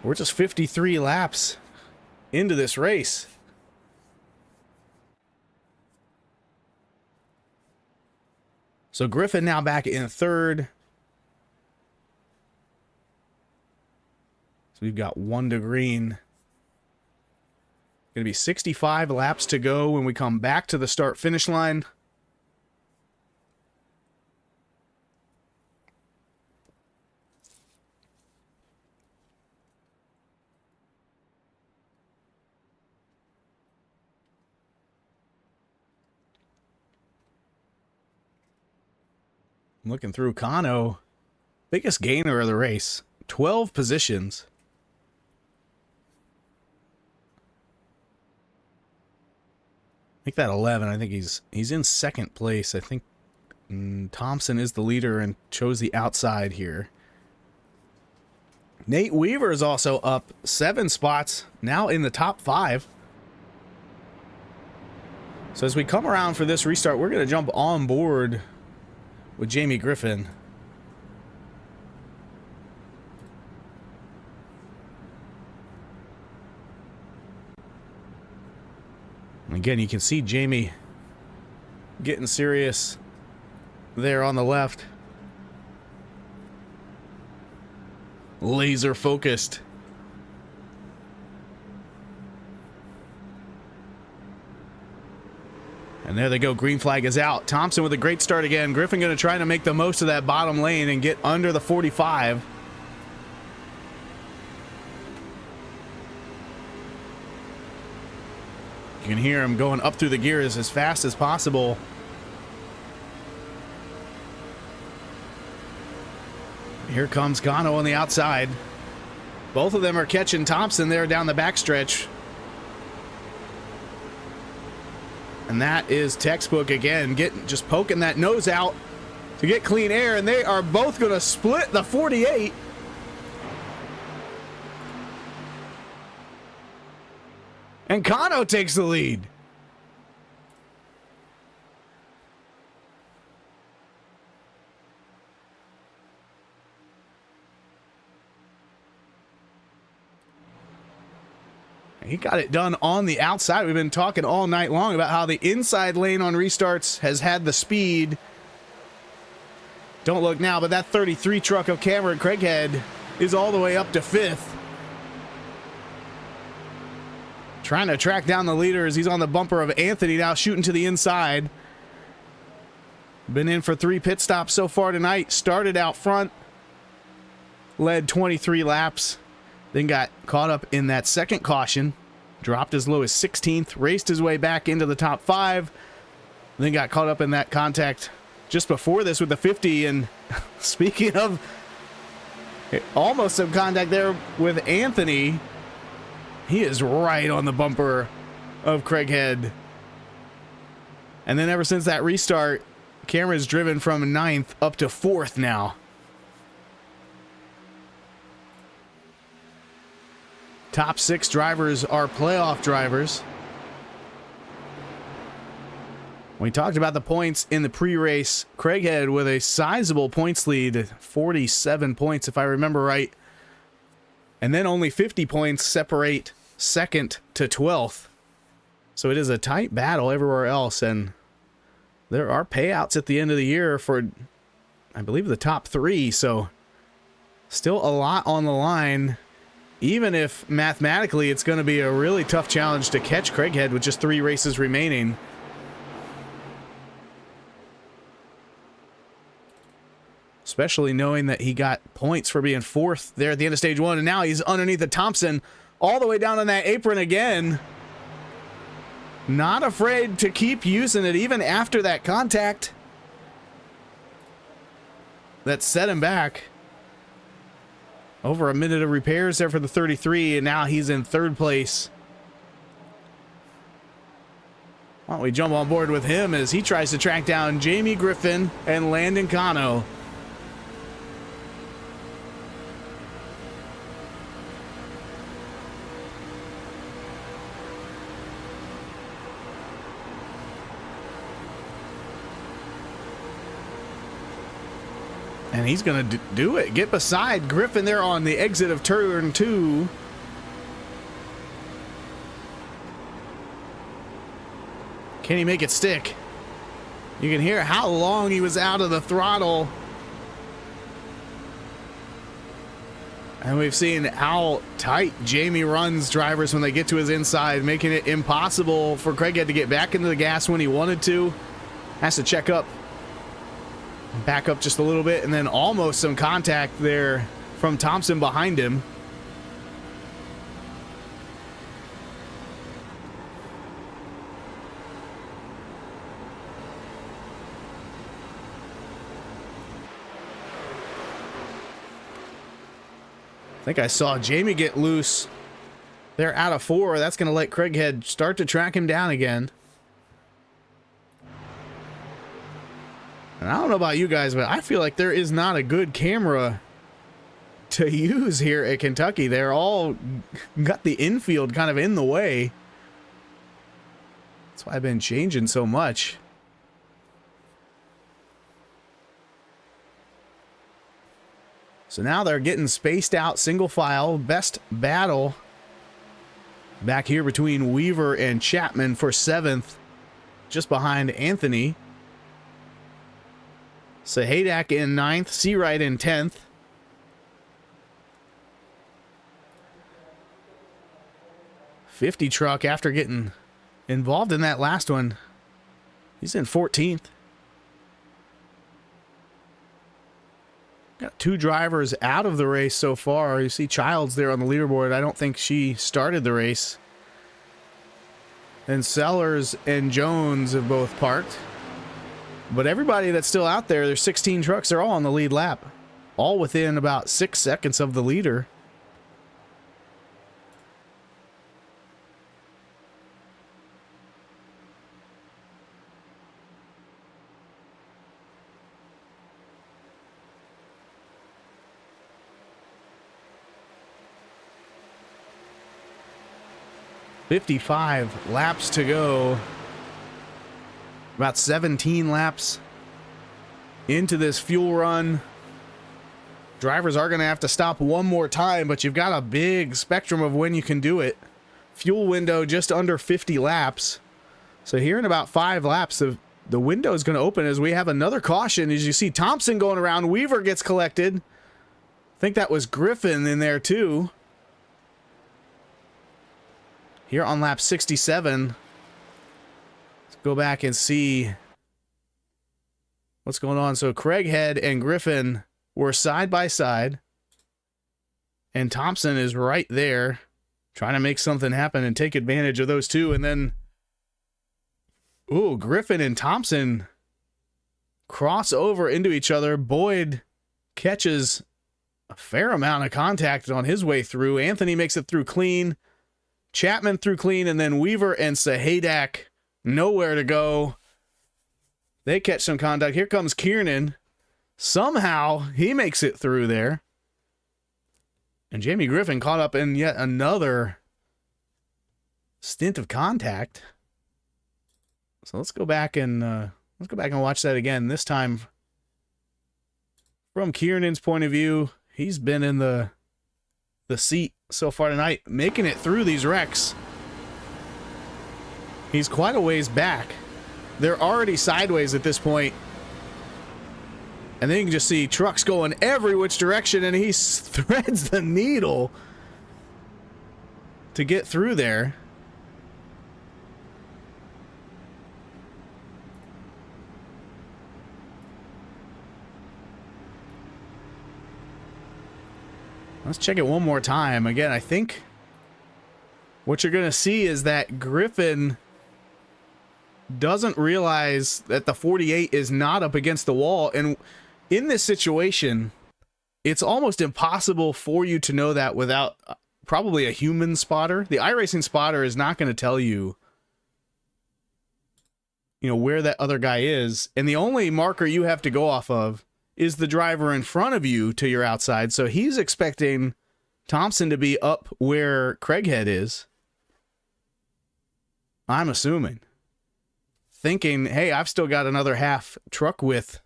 We're just 53 laps into this race. So Griffin now back in 3rd. So we've got 1 to green. Going to be 65 laps to go when we come back to the start-finish line. Looking through Kano, biggest gainer of the race, 12 positions. Make that 11. I think he's in second place. I think Thompson is the leader and chose the outside here. Nate Weaver is also up 7 spots, now in the top 5. So as we come around for this restart, we're going to jump on board with Jamie Griffin. And again, you can see Jamie getting serious there on the left. Laser focused. And there they go. Green flag is out. Thompson with a great start again. Griffin going to try to make the most of that bottom lane and get under the 45. You can hear him going up through the gears as fast as possible. Here comes Kano on the outside. Both of them are catching Thompson there down the backstretch. And that is textbook again, just poking that nose out to get clean air, and they are both going to split the 48. And Kano takes the lead. He got it done on the outside. We've been talking all night long about how the inside lane on restarts has had the speed. Don't look now, but that 33 truck of Cameron Craighead is all the way up to 5th. Trying to track down the leader as he's on the bumper of Anthony now, shooting to the inside. Been in for 3 pit stops so far tonight. Started out front. Led 23 laps. Then got caught up in that second caution, dropped as low as 16th, raced his way back into the top 5, then got caught up in that contact just before this with the 50. And speaking of almost some contact there with Anthony, he is right on the bumper of Craighead. And then ever since that restart, Cameron's driven from 9th up to 4th now. Top 6 drivers are playoff drivers. We talked about the points in the pre-race. Craighead with a sizable points lead, 47 points if I remember right. And then only 50 points separate 2nd to 12th. So it is a tight battle everywhere else, and there are payouts at the end of the year for, I believe, the top 3. So still a lot on the line. Even if mathematically it's going to be a really tough challenge to catch Craighead with just 3 races remaining. Especially knowing that he got points for being 4th there at the end of stage 1, and now he's underneath the Thompson all the way down on that apron again. Not afraid to keep using it even after that contact that set him back. Over a minute of repairs there for the 33, and now he's in 3rd place. Why don't we jump on board with him as he tries to track down Jamie Griffin and Landon Kano. And he's going to do it. Get beside Griffin there on the exit of turn 2. Can he make it stick? You can hear how long he was out of the throttle. And we've seen how tight Jamie runs drivers when they get to his inside, making it impossible for Craighead to get back into the gas when he wanted to. Has to check up. Back up just a little bit, and then almost some contact there from Thompson behind him. think I saw Jamie get loose. They're out of 4. That's going to let Craighead start to track him down again. And I don't know about you guys, but I feel like there is not a good camera to use here at Kentucky. They're all got the infield kind of in the way. That's why I've been changing so much. So now they're getting spaced out, single file. Best battle back here between Weaver and Chapman for 7th, just behind Anthony. Sahadak in 9th, Seawright in 10th. $50 truck, after getting involved in that last one, he's in 14th. Got 2 drivers out of the race so far. You see Childs there on the leaderboard. I don't think she started the race. And Sellers and Jones have both parked. But everybody that's still out there, there's 16 trucks. They're all on the lead lap. All within about 6 seconds of the leader. $55 laps to go. About 17 laps into this fuel run. Drivers are going to have to stop one more time, but you've got a big spectrum of when you can do it. Fuel window just under 50 laps. So here in about 5 laps, the window is going to open as we have another caution. As you see Thompson going around, Weaver gets collected. I think that was Griffin in there too. Here on lap 67, let's go back and see what's going on. So Craighead and Griffin were side by side, and Thompson is right there trying to make something happen and take advantage of those two. And then, ooh, Griffin and Thompson cross over into each other. Boyd catches a fair amount of contact on his way through. Anthony makes it through clean. Chapman through clean, and then Weaver and Sahadak nowhere to go. They catch some contact. Here comes Kiernan. Somehow he makes it through there. And Jamie Griffin caught up in yet another stint of contact. So let's go back and watch that again. This time from Kiernan's point of view, he's been in the seat so far tonight, making it through these wrecks. He's quite a ways back. They're already sideways at this point. And then you can just see trucks going every which direction, and he threads the needle to get through there. Let's check it one more time. Again, I think what you're going to see is that Griffin doesn't realize that the 48 is not up against the wall. And in this situation, it's almost impossible for you to know that without probably a human spotter. The iRacing spotter is not going to tell you, where that other guy is. And the only marker you have to go off of is the driver in front of you to your outside. So he's expecting Thompson to be up where Craighead is. I'm assuming. Thinking, hey, I've still got another half truck width.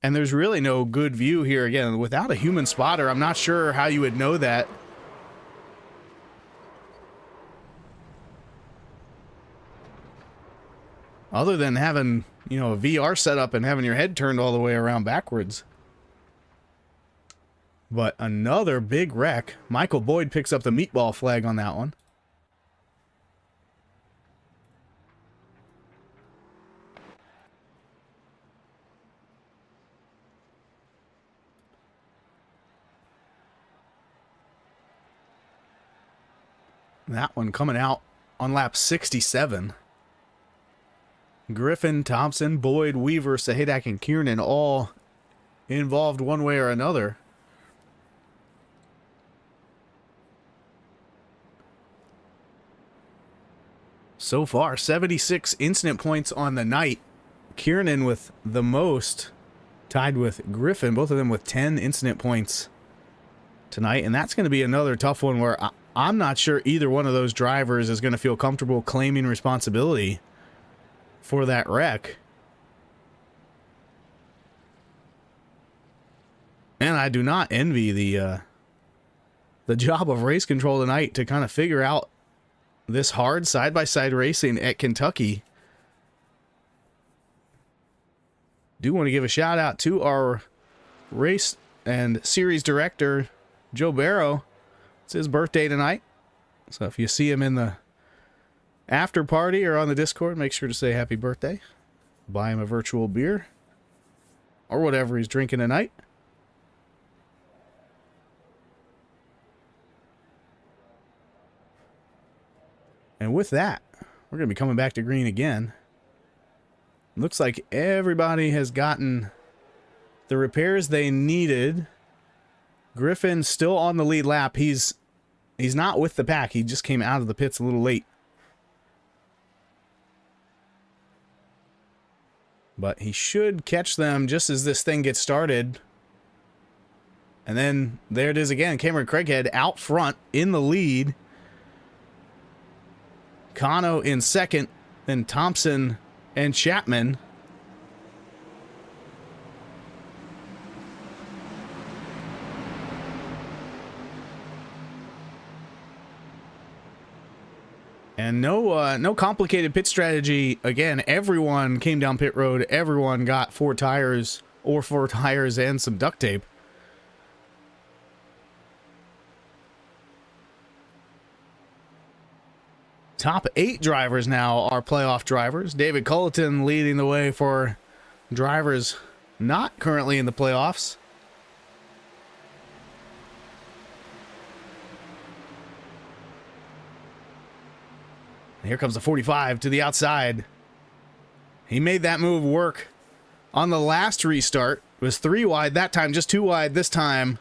And there's really no good view here. Again, without a human spotter, I'm not sure how you would know that. Other than having, a VR setup and having your head turned all the way around backwards. But another big wreck. Michael Boyd picks up the meatball flag on that one. That one coming out on lap 67. Griffin, Thompson, Boyd, Weaver, Sahadak, and Kiernan all involved one way or another. so far. 76 incident points on the night. Kiernan with the most, tied with Griffin, both of them with 10 incident points tonight. And that's going to be another tough one where I'm not sure either one of those drivers is going to feel comfortable claiming responsibility for that wreck. And I do not envy the job of race control tonight to kind of figure out this hard side-by-side racing at Kentucky. Do want to give a shout out to our race and series director, Joe Barrow. It's his birthday tonight. So if you see him in the after party or on the Discord, make sure to say happy birthday. Buy him a virtual beer or whatever he's drinking tonight. And with that, we're going to be coming back to green again. Looks like everybody has gotten the repairs they needed. Griffin still on the lead lap. He's not with the pack. He just came out of the pits a little late. But he should catch them just as this thing gets started. And then there it is again. Cameron Craighead out front in the lead. Kano in second. Then Thompson and Chapman. And no complicated pit strategy. Again, everyone came down pit road. Everyone got 4 tires and some duct tape. Top 8 drivers now are playoff drivers. David Culleton leading the way for drivers not currently in the playoffs. And here comes the 45 to the outside. He made that move work on the last restart. It was 3 wide that time, just 2 wide this time.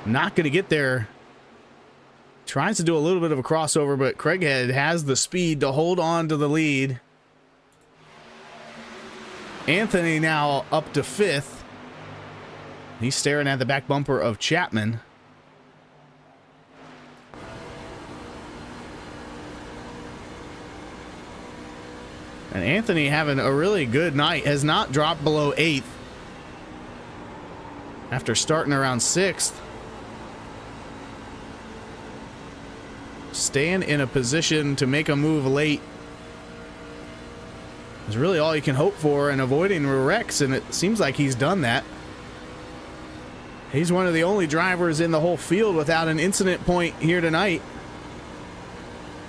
Not going to get there. Tries to do a little bit of a crossover, but Craighead has the speed to hold on to the lead. Anthony now up to 5th. He's staring at the back bumper of Chapman. And Anthony having a really good night. Has not dropped below 8th. After starting around 6th. Staying in a position to make a move late is really all you can hope for, and avoiding wrecks, and it seems like he's done that. He's one of the only drivers in the whole field without an incident point here tonight.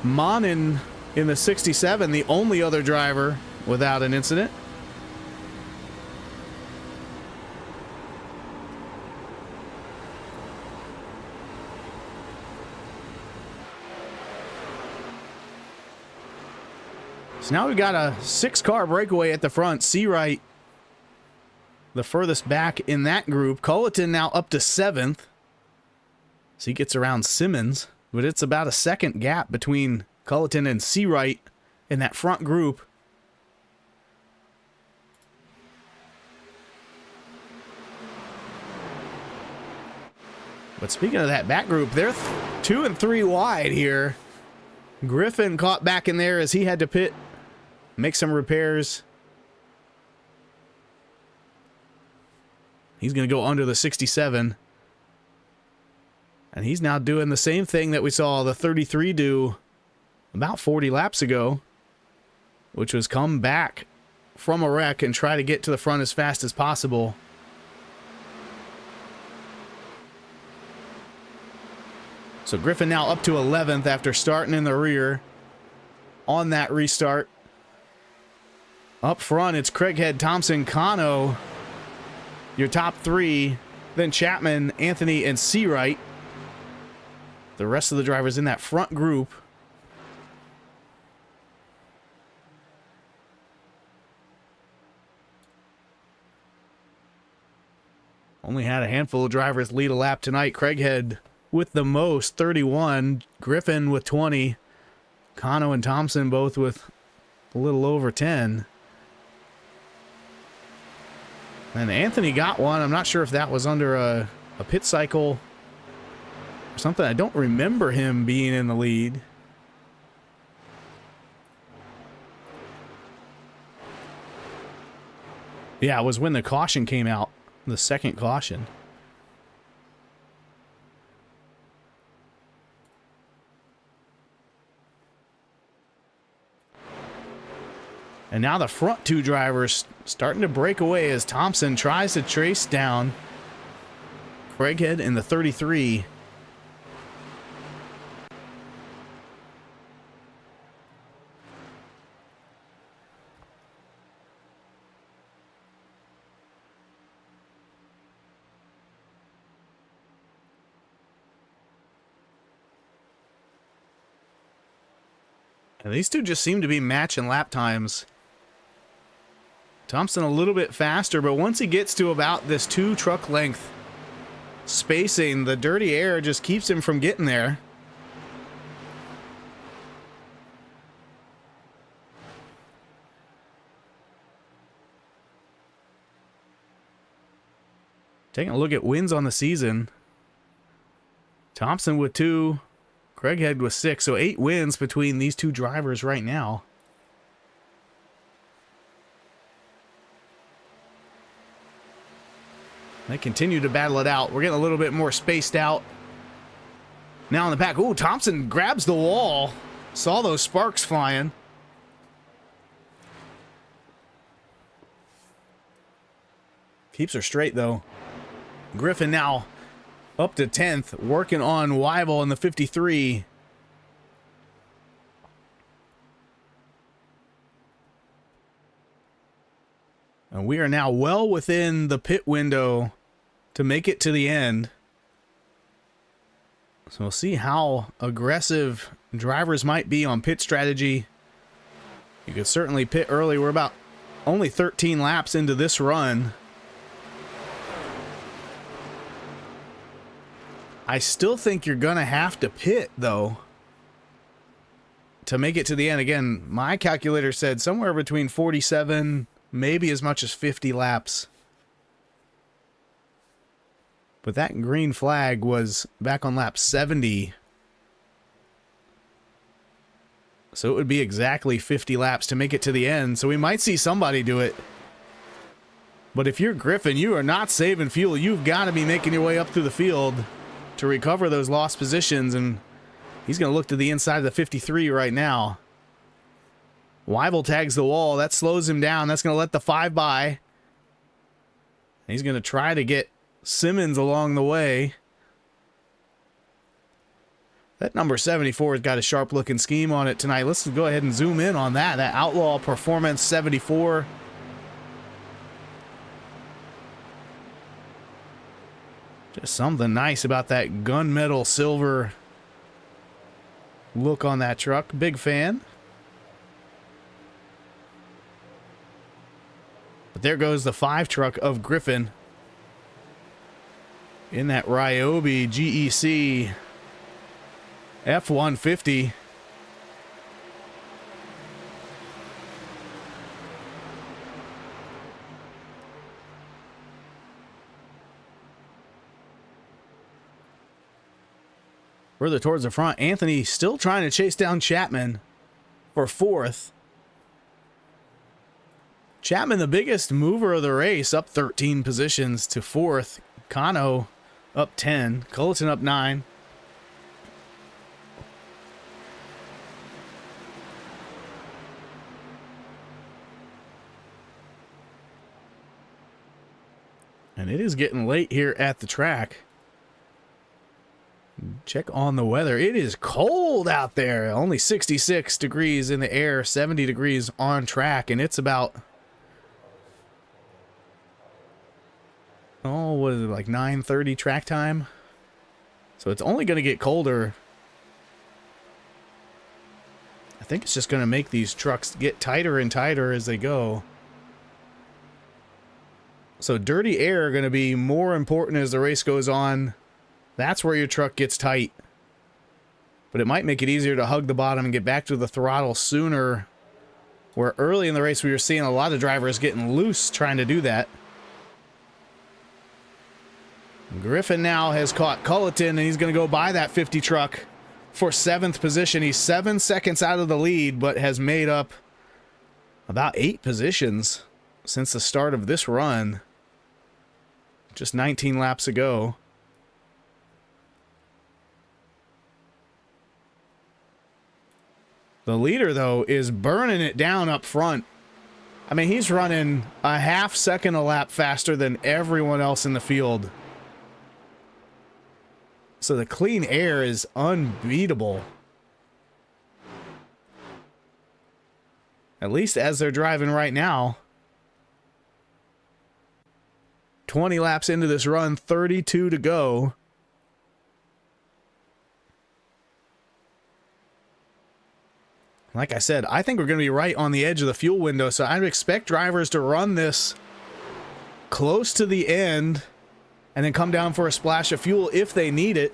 Monin in the 67, the only other driver without an incident. So now we've got a 6-car breakaway at the front. Seawright, the furthest back in that group. Culleton now up to 7th. So he gets around Simmons, but it's about a second gap between Culleton and Seawright in that front group. But speaking of that back group, they're 2 and 3 wide here. Griffin caught back in there as he had to pit, make some repairs. He's going to go under the 67. And he's now doing the same thing that we saw the 33 do about 40 laps ago, which was come back from a wreck and try to get to the front as fast as possible. So Griffin now up to 11th after starting in the rear on that restart. Up front, it's Craighead, Thompson, Kano, your top 3. Then Chapman, Anthony, and Seawright. The rest of the drivers in that front group. Only had a handful of drivers lead a lap tonight. Craighead with the most, 31. Griffin with 20. Kano and Thompson both with a little over 10. And Anthony got one. I'm not sure if that was under a pit cycle or something. I don't remember him being in the lead. Yeah, it was when the caution came out, the second caution. And now the front two drivers starting to break away as Thompson tries to trace down Craighead in the 33. And these two just seem to be matching lap times. Thompson a little bit faster, but once he gets to about this 2 truck length spacing, the dirty air just keeps him from getting there. Taking a look at wins on the season. Thompson with 2, Craighead with 6, so 8 wins between these two drivers right now. They continue to battle it out. We're getting a little bit more spaced out. Now in the pack. Ooh, Thompson grabs the wall. Saw those sparks flying. Keeps her straight, though. Griffin now up to 10th, working on Weibel in the 53. And we are now well within the pit window to make it to the end. So we'll see how aggressive drivers might be on pit strategy. You could certainly pit early. We're about only 13 laps into this run. I still think you're going to have to pit, though, to make it to the end. Again, my calculator said somewhere between 47, maybe as much as 50 laps. But that green flag was back on lap 70. So it would be exactly 50 laps to make it to the end. So we might see somebody do it. But if you're Griffin, you are not saving fuel. You've got to be making your way up through the field to recover those lost positions. And he's going to look to the inside of the 53 right now. Weibel tags the wall. That slows him down. That's going to let the 5 by. He's going to try to get Simmons along the way. That number 74 has got a sharp looking scheme on it tonight. Let's go ahead and zoom in on that. That Outlaw Performance 74. Just something nice about that gunmetal silver look on that truck. Big fan. But there goes the 5 truck of Griffin in that Ryobi GEC F-150. Further towards the front, Anthony still trying to chase down Chapman for 4th. Chapman, the biggest mover of the race, up 13 positions to 4th. Kano up 10. Culleton up 9. And it is getting late here at the track. Check on the weather. It is cold out there. Only 66 degrees in the air, 70 degrees on track, and it's about, oh, what is it, like 9:30 track time? So it's only going to get colder. I think it's just going to make these trucks get tighter and tighter as they go. So dirty air going to be more important as the race goes on. That's where your truck gets tight. But it might make it easier to hug the bottom and get back to the throttle sooner. Where early in the race we were seeing a lot of drivers getting loose trying to do that. Griffin now has caught Culleton, and he's going to go by that 50 truck for 7th position. He's 7 seconds out of the lead, but has made up about 8 positions since the start of this run. Just 19 laps ago. The leader, though, is burning it down up front. I mean, he's running a half second a lap faster than everyone else in the field. So the clean air is unbeatable. At least as they're driving right now. 20 laps into this run, 32 to go. Like I said, I think we're going to be right on the edge of the fuel window, so I'd expect drivers to run this close to the end and then come down for a splash of fuel if they need it.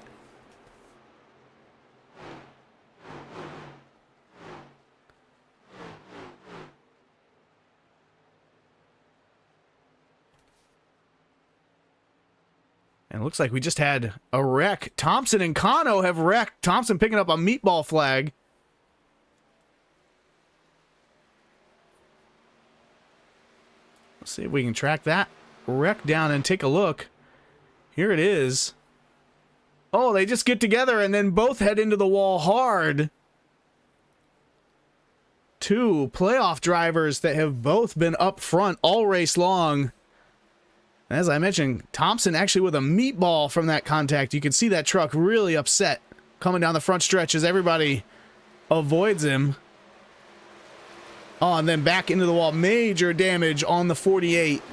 And it looks like we just had a wreck. Thompson and Kano have wrecked. Thompson picking up a meatball flag. Let's see if we can track that wreck down and take a look. Here it is. Oh, they just get together and then both head into the wall hard. 2 playoff drivers that have both been up front all race long. As I mentioned, Thompson actually with a meatball from that contact. You can see that truck really upset coming down the front stretch as everybody avoids him. Oh, and then back into the wall. Major damage on the 48.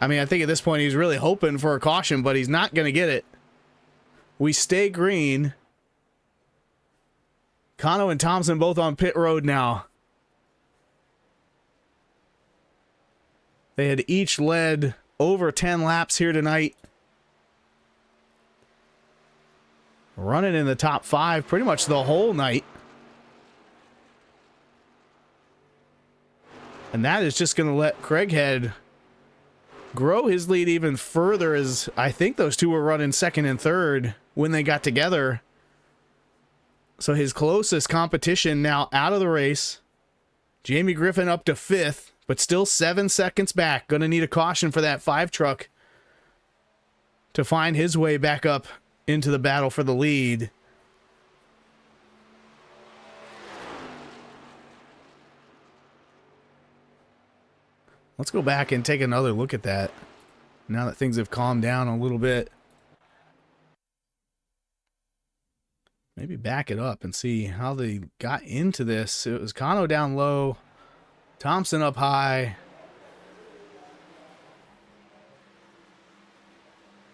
I mean, I think at this point he's really hoping for a caution, but he's not going to get it. We stay green. Kano and Thompson both on pit road now. They had each led over 10 laps here tonight. Running in the top 5 pretty much the whole night. And that is just going to let Craighead grow his lead even further, as I think those two were running 2nd and 3rd when they got together. So his closest competition now out of the race. Jamie Griffin up to 5th, but still 7 seconds back. Going to need a caution for that 5 truck to find his way back up into the battle for the lead. Let's go back and take another look at that now that things have calmed down a little bit. Maybe back it up and see how they got into this. It was Kano down low, Thompson up high.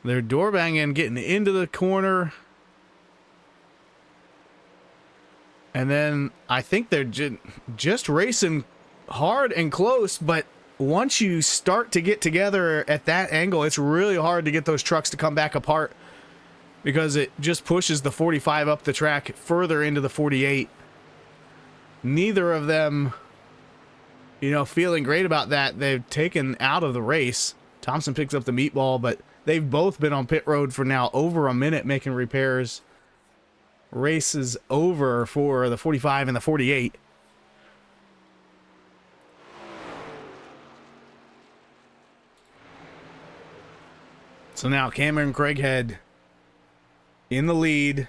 They're door banging, getting into the corner. And then I think they're just racing hard and close, but once you start to get together at that angle, it's really hard to get those trucks to come back apart because it just pushes the 45 up the track further into the 48. Neither of them, feeling great about that. They've taken out of the race. Thompson picks up the meatball, but they've both been on pit road for now over a minute making repairs. Race is over for the 45 and the 48. So now Cameron Craighead in the lead,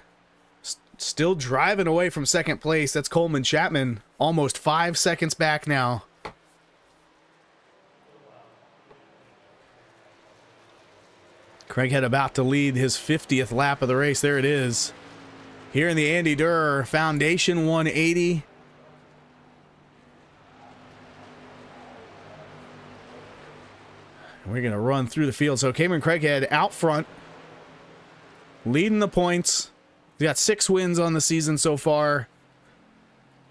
still driving away from 2nd place. That's Coleman Chapman, almost 5 seconds back now. Craighead about to lead his 50th lap of the race. There it is. Here in the Andy Derr Foundation 180. We're going to run through the field. So Cameron Craighead out front, leading the points. He's got 6 wins on the season so far.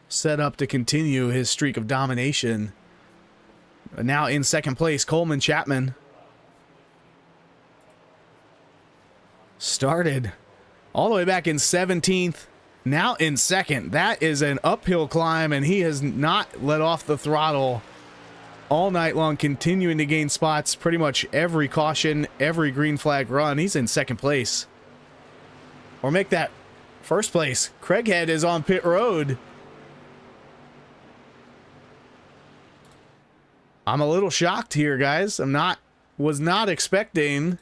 Set up to continue his streak of domination. Now in second place, Coleman Chapman started all the way back in 17th, now in second. That is an uphill climb, and he has not let off the throttle all night long, continuing to gain spots pretty much every caution, every green flag run. He's in second place. Or make that first place. Craighead is on pit road. I'm a little shocked here, guys. Was not expecting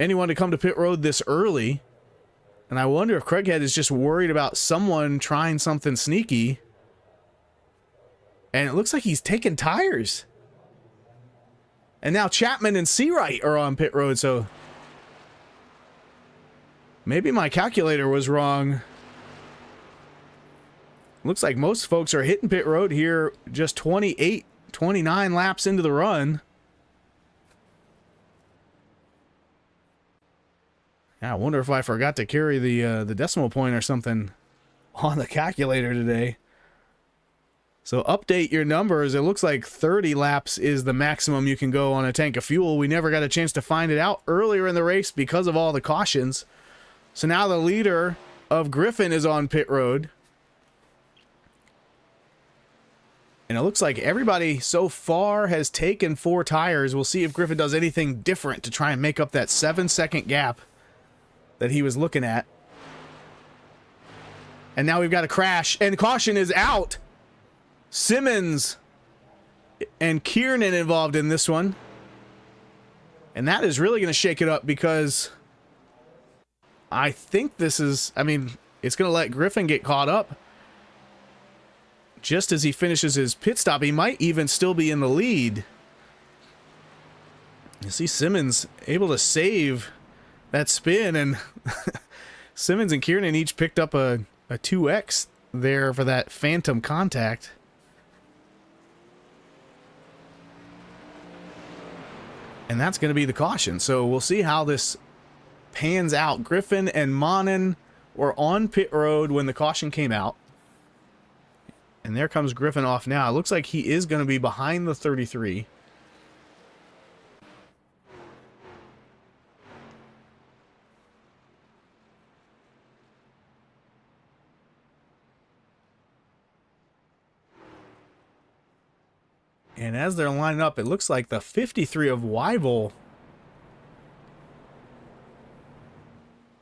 anyone to come to pit road this early. And I wonder if Craighead is just worried about someone trying something sneaky. And it looks like he's taking tires. And now Chapman and Seawright are on pit road, so maybe my calculator was wrong. Looks like most folks are hitting pit road here just 28, 29 laps into the run. Yeah, I wonder if I forgot to carry the decimal point or something on the calculator today. So update your numbers. It looks like 30 laps is the maximum you can go on a tank of fuel. We never got a chance to find it out earlier in the race because of all the cautions. So now the leader of Griffin is on pit road. And it looks like everybody so far has taken 4 tires. We'll see if Griffin does anything different to try and make up that 7-second gap that he was looking at. And now we've got a crash, and caution is out. Simmons and Kiernan involved in this one. And that is really going to shake it up, because I think this is, I mean, it's going to let Griffin get caught up. Just as he finishes his pit stop, he might even still be in the lead. You see Simmons able to save that spin, and Simmons and Kiernan each picked up a 2X there for that phantom contact. And that's going to be the caution. So we'll see how this pans out. Griffin and Monin were on pit road when the caution came out. And there comes Griffin off now. It looks like he is going to be behind the 33. And as they're lining up, it looks like the 53 of Wyville.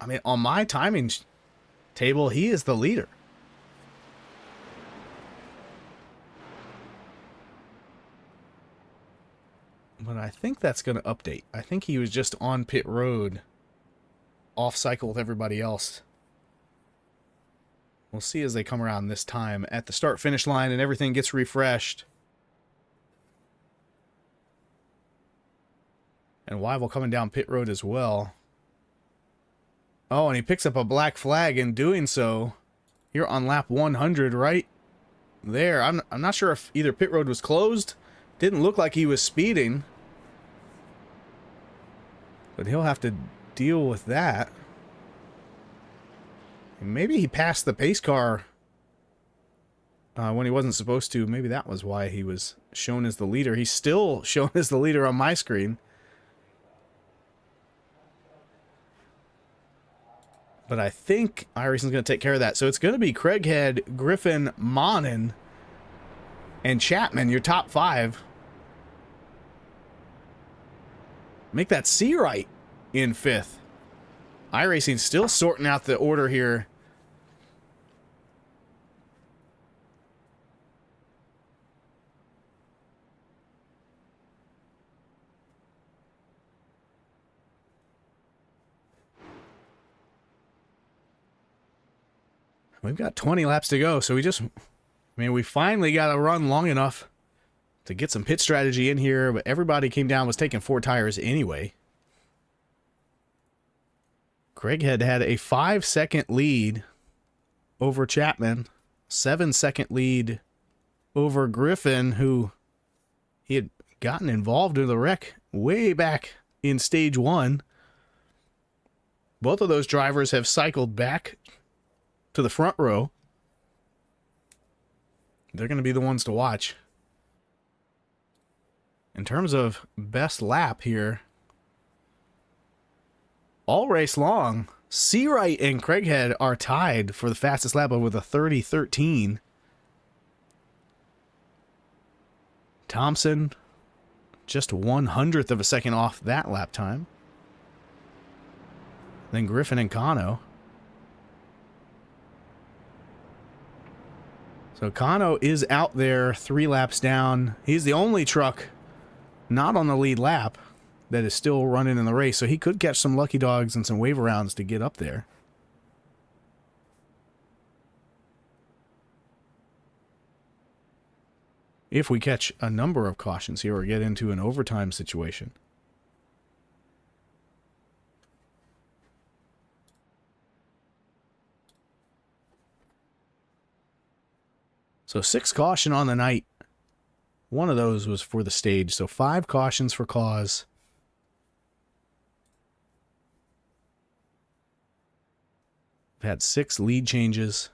I mean, on my timing table, he is the leader. But I think that's going to update. I think he was just on pit road, off cycle with everybody else. We'll see as they come around this time at the start-finish line and everything gets refreshed. And Wyville coming down pit road as well. Oh, and he picks up a black flag in doing so. Here on lap 100 right there. I'm not sure if either pit road was closed. Didn't look like he was speeding. But he'll have to deal with that. And maybe he passed the pace car when he wasn't supposed to. Maybe that was why he was shown as the leader. He's still shown as the leader on my screen. But I think iRacing's going to take care of that. So it's going to be Craighead, Griffin, Monin, and Chapman, your top 5. Make that Seawright in 5th. iRacing still sorting out the order here. We've got 20 laps to go, so we finally got a run long enough to get some pit strategy in here, but everybody came down, was taking 4 tires anyway. Craighead had a 5-second lead over Chapman, 7-second lead over Griffin, who he had gotten involved in the wreck way back in stage 1. Both of those drivers have cycled back to the front row. They're going to be the ones to watch. In terms of best lap here, all race long, Seawright and Craighead are tied for the fastest lap with a 30:13. Thompson, just 1/100th of a second off that lap time. Then Griffin and Kano. So Kano is out there 3 laps down. He's the only truck not on the lead lap that is still running in the race, so he could catch some lucky dogs and some wave rounds to get up there. If we catch a number of cautions here or get into an overtime situation. So 6 caution on the night. One of those was for the stage, so 5 cautions for cause. We've had 6 lead changes.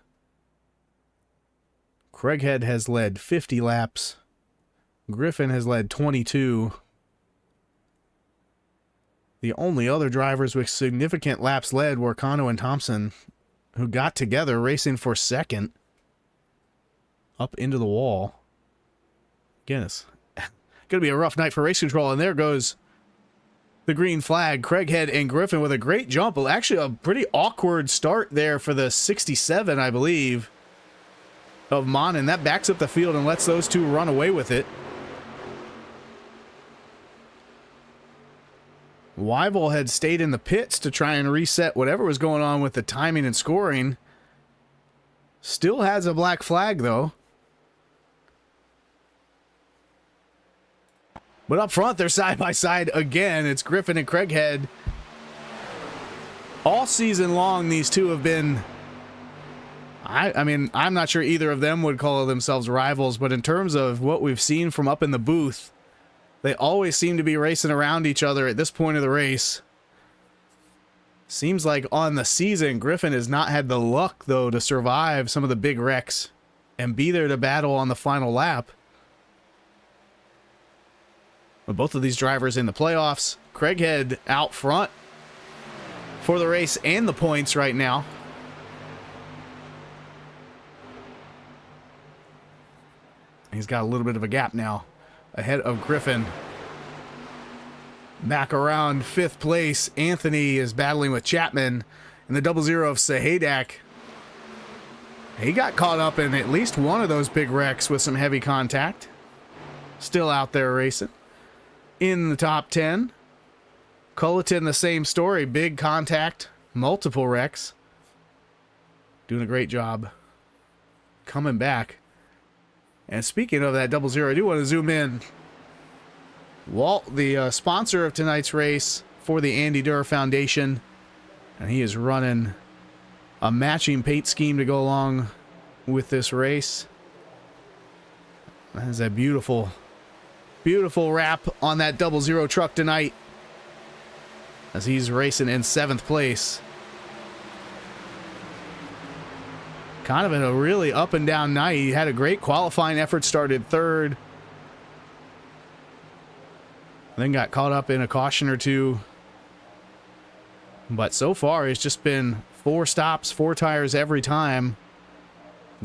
Craighead has led 50 laps. Griffin has led 22. The only other drivers with significant laps led were Kano and Thompson, who got together racing for second up into the wall. Again, it's going to be a rough night for race control, and there goes the green flag. Craighead and Griffin with a great jump. Actually, a pretty awkward start there for the 67, I believe, of Monin. That backs up the field and lets those two run away with it. Weibel had stayed in the pits to try and reset whatever was going on with the timing and scoring. Still has a black flag, though. But up front, they're side by side again. It's Griffin and Craighead. All season long, these two have been... I mean, I'm not sure either of them would call themselves rivals, but in terms of what we've seen from up in the booth, they always seem to be racing around each other at this point of the race. Seems like on the season, Griffin has not had the luck, though, to survive some of the big wrecks and be there to battle on the final lap. But both of these drivers in the playoffs. Craighead out front for the race and the points right now. He's got a little bit of a gap now ahead of Griffin. Back around 5th place, Anthony is battling with Chapman in the 00 of Sahadak. He got caught up in at least one of those big wrecks with some heavy contact. Still out there racing. In the top 10, Culleton, the same story. Big contact, multiple wrecks. Doing a great job coming back. And speaking of that 00, I do want to zoom in. Walt, the sponsor of tonight's race for the Andy Derr Foundation, and he is running a matching paint scheme to go along with this race. That is a beautiful, beautiful wrap on that 00 truck tonight as he's racing in 7th place. Kind of in a really up and down night. He had a great qualifying effort, started 3rd. Then got caught up in a caution or 2. But so far, it's just been 4 stops, 4 tires every time.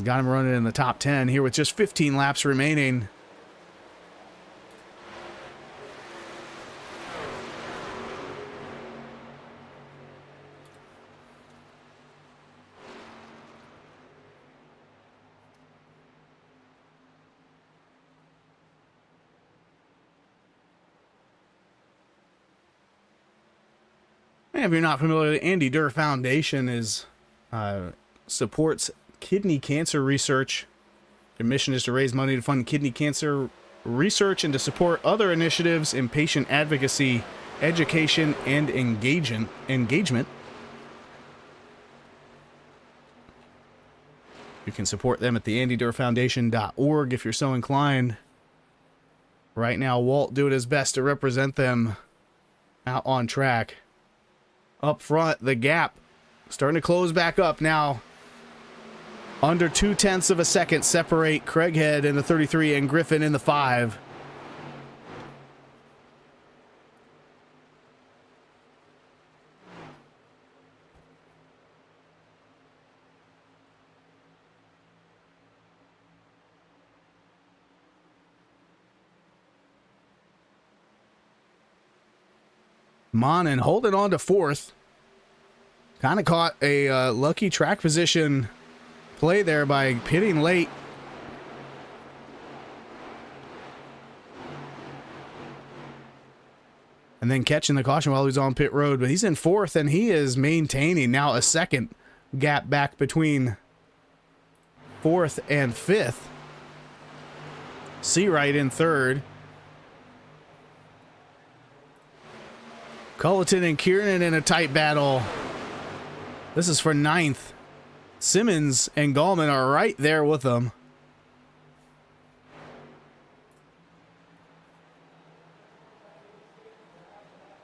Got him running in the top 10 here with just 15 laps remaining. And if you're not familiar, the Andy Derr Foundation is supports kidney cancer research. Their mission is to raise money to fund kidney cancer research and to support other initiatives in patient advocacy, education, and engagement. You can support them at theandydurrfoundation.org if you're so inclined. Right now, Walt doing his best to represent them out on track. Up front, the gap starting to close back up now. Under 0.2 of a second separate Craighead in the 33 and Griffin in the 5. Monin holding on to fourth. Kind of caught a lucky track position play there by pitting late. And then catching the caution while he was on pit road. But he's in fourth, and he is maintaining now a second gap back between fourth and fifth. Seawright in third. Culleton and Kiernan in a tight battle. This is for ninth. Simmons and Gallman are right there with them.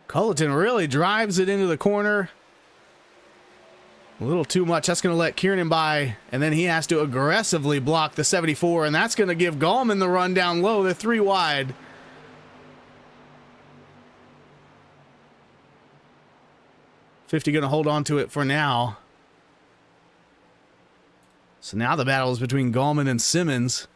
Culleton really drives it into the corner. A little too much. That's going to let Kiernan by, and then he has to aggressively block the 74, and that's going to give Gallman the run down low. They're 3 wide. $50 going to hold on to it for now. So now the battle is between Gallman and Simmons.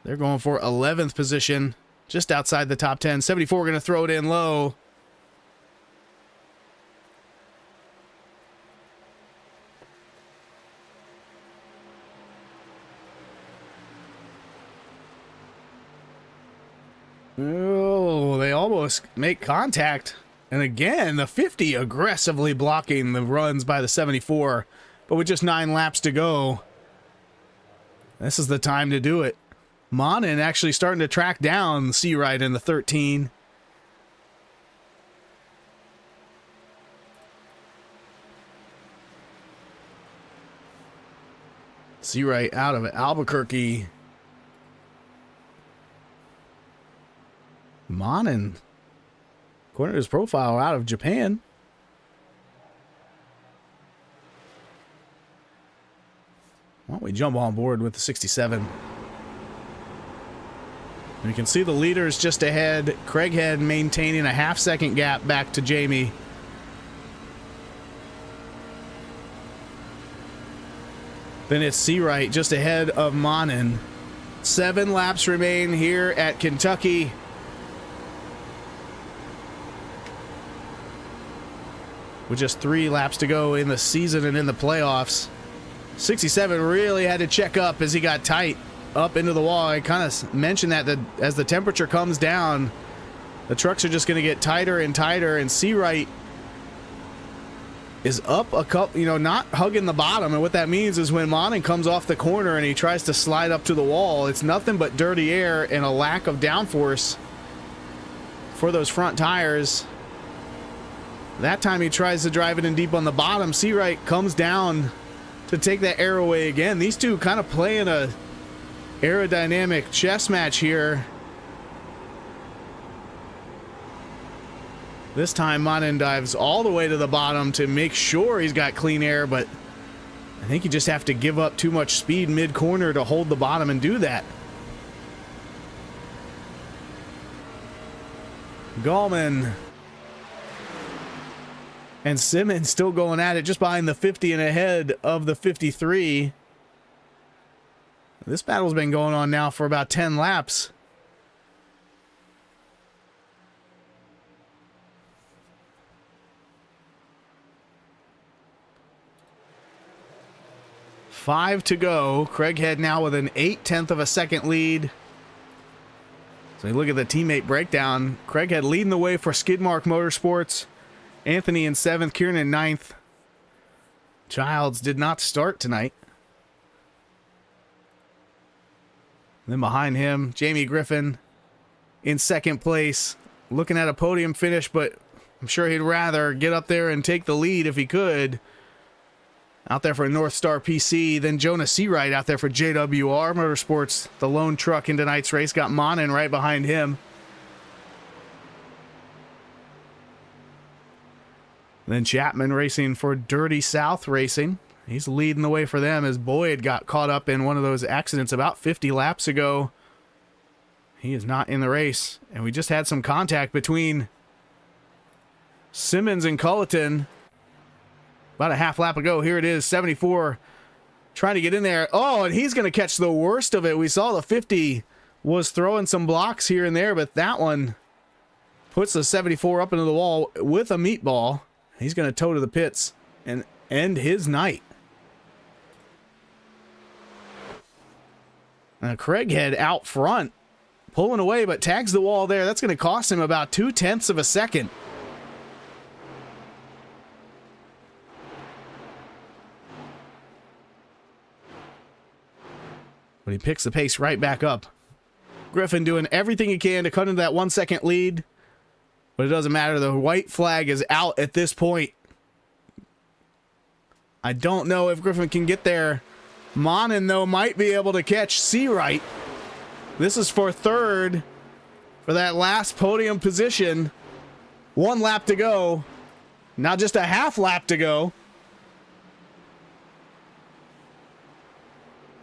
They're going for 11th position, just outside the top 10. 74 going to throw it in low. Oh, they almost make contact. And again, the 50 aggressively blocking the runs by the 74. But with just 9 laps to go, this is the time to do it. Monin actually starting to track down Seawright in the 13. Seawright out of Albuquerque. Monin, according to his profile, out of Japan. Why don't we jump on board with the 67? And you can see the leaders just ahead. Craighead maintaining a half-second gap back to Jamie. Then it's Seawright just ahead of Monin. 7 laps remain here at Kentucky. With just 3 laps to go in the season and in the playoffs. 67 really had to check up as he got tight up into the wall. I kind of mentioned that as the temperature comes down, the trucks are just going to get tighter and tighter, and Seawright is up a couple, not hugging the bottom. And what that means is when Monin comes off the corner and he tries to slide up to the wall, it's nothing but dirty air and a lack of downforce for those front tires. That time he tries to drive it in deep on the bottom. Seawright comes down to take that air away again. These two kind of playing a aerodynamic chess match here. This time Monin dives all the way to the bottom to make sure he's got clean air, but I think you just have to give up too much speed mid-corner to hold the bottom and do that. Gallman and Simmons still going at it just behind the 50 and ahead of the 53. This battle's been going on now for about 10 laps. Five to go. Craighead now with an 0.8 of a second lead. So you look at the teammate breakdown. Craighead leading the way for Skidmark Motorsports. Anthony in 7th, Kieran in 9th. Childs did not start tonight. Then behind him, Jamie Griffin in 2nd place. Looking at a podium finish, but I'm sure he'd rather get up there and take the lead if he could. Out there for North Star PC. Then Jonah Seawright out there for JWR Motorsports. The lone truck in tonight's race. Got Monin right behind him. Then Chapman racing for Dirty South Racing. He's leading the way for them as Boyd got caught up in one of those accidents about 50 laps ago. He is not in the race. And we just had some contact between Simmons and Culleton about a half lap ago. Here it is, 74 trying to get in there. Oh, and he's going to catch the worst of it. We saw the 50 was throwing some blocks here and there, but that one puts the 74 up into the wall with a meatball. He's going to tow to the pits and end his night. Now Craighead out front, pulling away, but tags the wall there. That's going to cost him about 0.2 of a second. But he picks the pace right back up. Griffin doing everything he can to cut into that 1 second lead. But it doesn't matter. The white flag is out at this point. I don't know if Griffin can get there. Monin, though, might be able to catch Seawright. This is for third for that last podium position. 1 lap to go. Not just a half lap to go.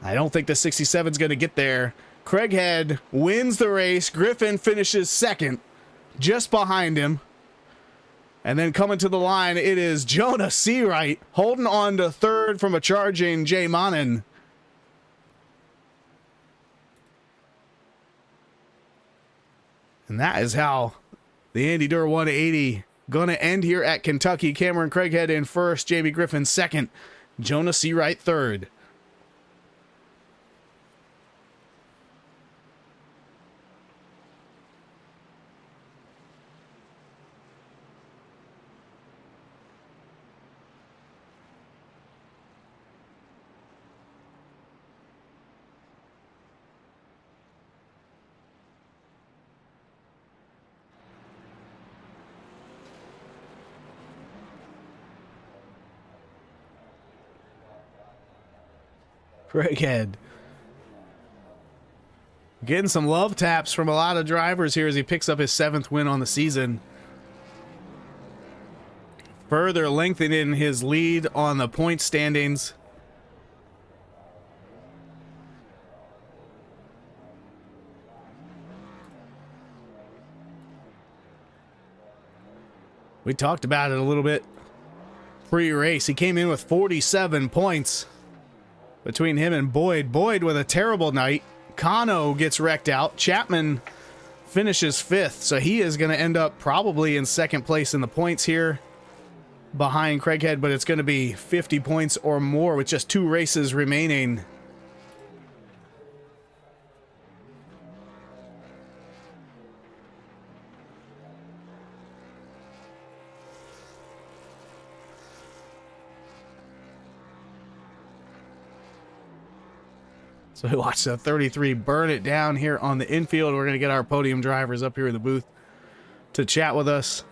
I don't think the 67 is going to get there. Craighead wins the race. Griffin finishes second, just behind him. And then coming to the line, it is Jonah Seawright holding on to third from a charging Jay Monin. And that is how the Andy Derr 180 going to end here at Kentucky. Cameron Craighead in first, Jamie Griffin second, Jonah Seawright third. Craighead getting some love taps from a lot of drivers here as he picks up his 7th win on the season. Further lengthening his lead on the point standings. We talked about it a little bit pre-race. He came in with 47 points. Between him and Boyd. Boyd with a terrible night. Kano gets wrecked out. Chapman finishes 5th. So he is going to end up probably in 2nd place in the points here behind Craighead. But it's going to be 50 points or more with just 2 races remaining. So we watched the 33 burn it down here on the infield. We're going to get our podium drivers up here in the booth to chat with us.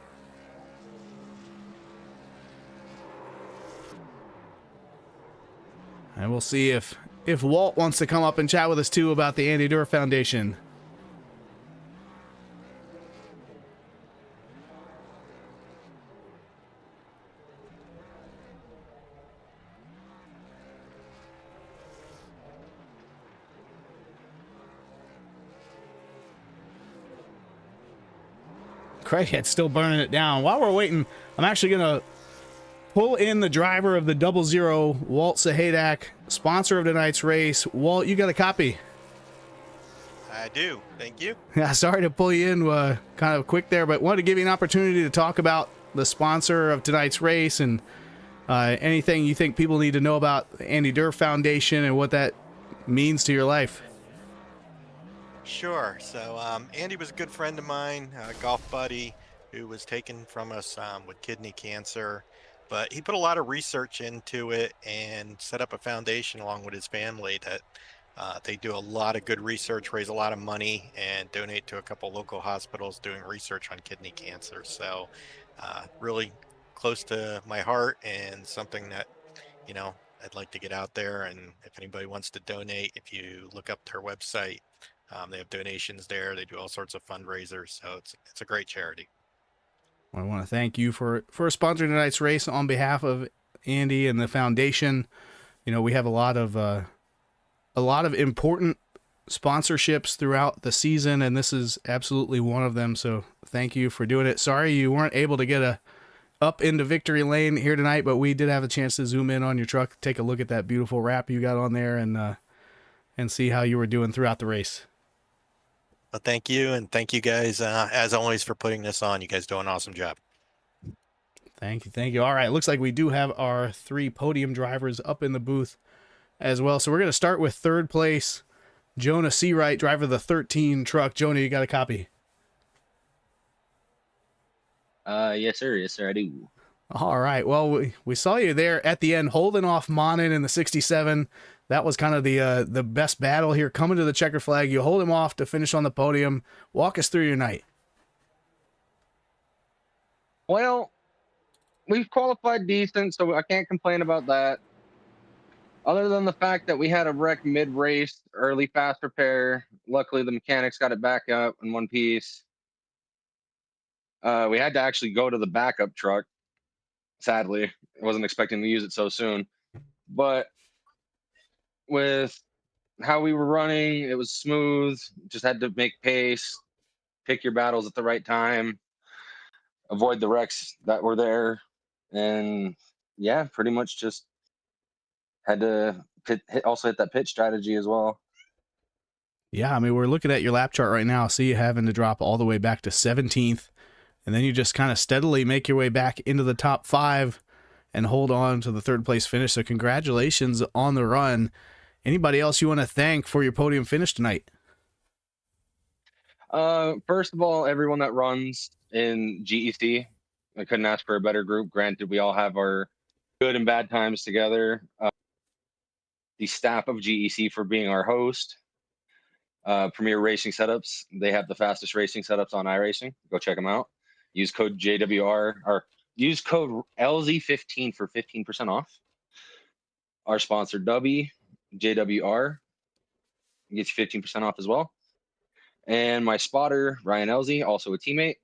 And we'll see if Walt wants to come up and chat with us too about the Andy Derr Foundation. Craighead's still burning it down. While we're waiting, I'm actually going to pull in the driver of the 00, Walt Sahadak, sponsor of tonight's race. Walt, you got a copy? I do. Thank you. Yeah, sorry to pull you in kind of quick there, but wanted to give you an opportunity to talk about the sponsor of tonight's race and anything you think people need to know about the Andy Derr Foundation and what that means to your life. Sure. So Andy was a good friend of mine, a golf buddy who was taken from us with kidney cancer. But he put a lot of research into it and set up a foundation along with his family that they do a lot of good research, raise a lot of money, and donate to a couple local hospitals doing research on kidney cancer. So really close to my heart and something that, you know, I'd like to get out there. And if anybody wants to donate, if you look up their website, they have donations there. They do all sorts of fundraisers. So it's a great charity. I want to thank you for sponsoring tonight's race on behalf of Andy and the foundation. You know, we have a lot of important sponsorships throughout the season, and this is absolutely one of them. So thank you for doing it. Sorry you weren't able to get up into victory lane here tonight, but we did have a chance to zoom in on your truck, take a look at that beautiful wrap you got on there, and see how you were doing throughout the race. Well, thank you, and thank you guys as always for putting this on. You guys do an awesome job. Thank you, thank you. All right, looks like we do have our 3 podium drivers up in the booth as well. So we're going to start with third place, Jonah Seawright, driver of the 13 truck. Jonah, you got a copy? Yes, sir. Yes, sir. I do. All right. Well, we saw you there at the end holding off Monin in the 67. That was kind of the best battle here coming to the checker flag. You hold him off to finish on the podium. Walk us through your night. Well, we've qualified decent, so I can't complain about that. Other than the fact that we had a wreck mid-race, early fast repair. Luckily, the mechanics got it back up in one piece. We had to actually go to the backup truck. Sadly, I wasn't expecting to use it so soon. But with how we were running, it was smooth. Just had to make pace, pick your battles at the right time, avoid the wrecks that were there. And yeah, pretty much just had to also hit that pitch strategy as well. Yeah, I mean, we're looking at your lap chart right now. See you having to drop all the way back to 17th. And then you just kind of steadily make your way back into the top 5 and hold on to the third place finish. So congratulations on the run. Anybody else you want to thank for your podium finish tonight? First of all, everyone that runs in GEC. I couldn't ask for a better group. Granted, we all have our good and bad times together. The staff of GEC for being our host. Premier Racing Setups. They have the fastest racing setups on iRacing. Go check them out. Use code JWR or use code LZ15 for 15% off. Our sponsor, JWR, gets you 15% off as well. And my spotter, Ryan Elzy, also a teammate.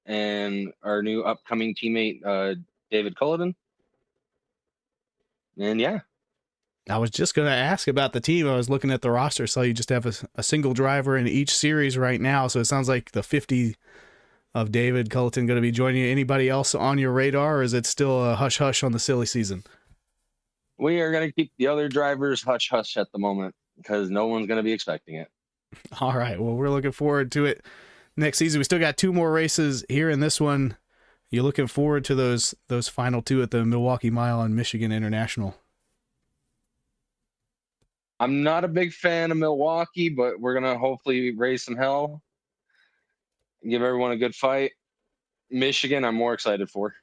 And our new upcoming teammate, David Culloden. And yeah. I was just going to ask about the team. I was looking at the roster, so you just have a single driver in each series right now. So it sounds like the 50 of David Culloden going to be joining you. Anybody else on your radar, or is it still a hush-hush on the silly season? We are going to keep the other drivers hush-hush at the moment because no one's going to be expecting it. All right. Well, we're looking forward to it next season. We still got 2 more races here in this one. You looking forward to those final 2 at the Milwaukee Mile and Michigan International? I'm not a big fan of Milwaukee, but we're going to hopefully raise some hell. Give everyone a good fight. Michigan, I'm more excited for.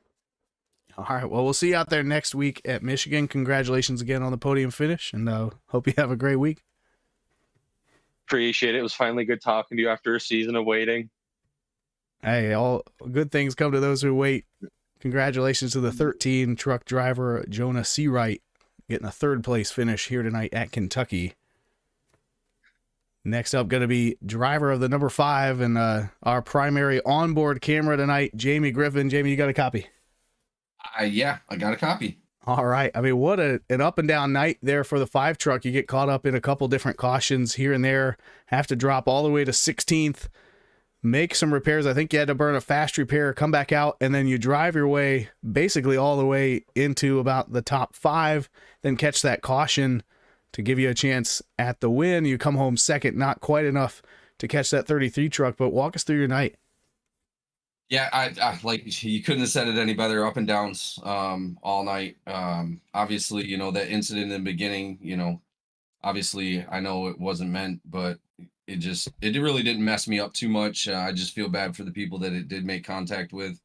All right. Well, we'll see you out there next week at Michigan. Congratulations again on the podium finish, and hope you have a great week. Appreciate it. It was finally good talking to you after a season of waiting. Hey, all good things come to those who wait. Congratulations to the 13 truck driver, Jonah Seawright, getting a 3rd place finish here tonight at Kentucky. Next up, going to be driver of the number 5 and our primary onboard camera tonight, Jamie Griffin. Jamie, you got a copy? Yeah, I got a copy. All right. I mean, what an up and down night there for the 5 truck. You get caught up in a couple different cautions here and there, have to drop all the way to 16th, make some repairs. I think you had to burn a fast repair, come back out, and then you drive your way basically all the way into about the top 5, then catch that caution to give you a chance at the win. You come home second, not quite enough to catch that 33 truck, but walk us through your night. Yeah, I like you couldn't have said it any better. Up and downs all night. Obviously, that incident in the beginning, obviously I know it wasn't meant, but it really didn't mess me up too much. I just feel bad for the people that it did make contact with.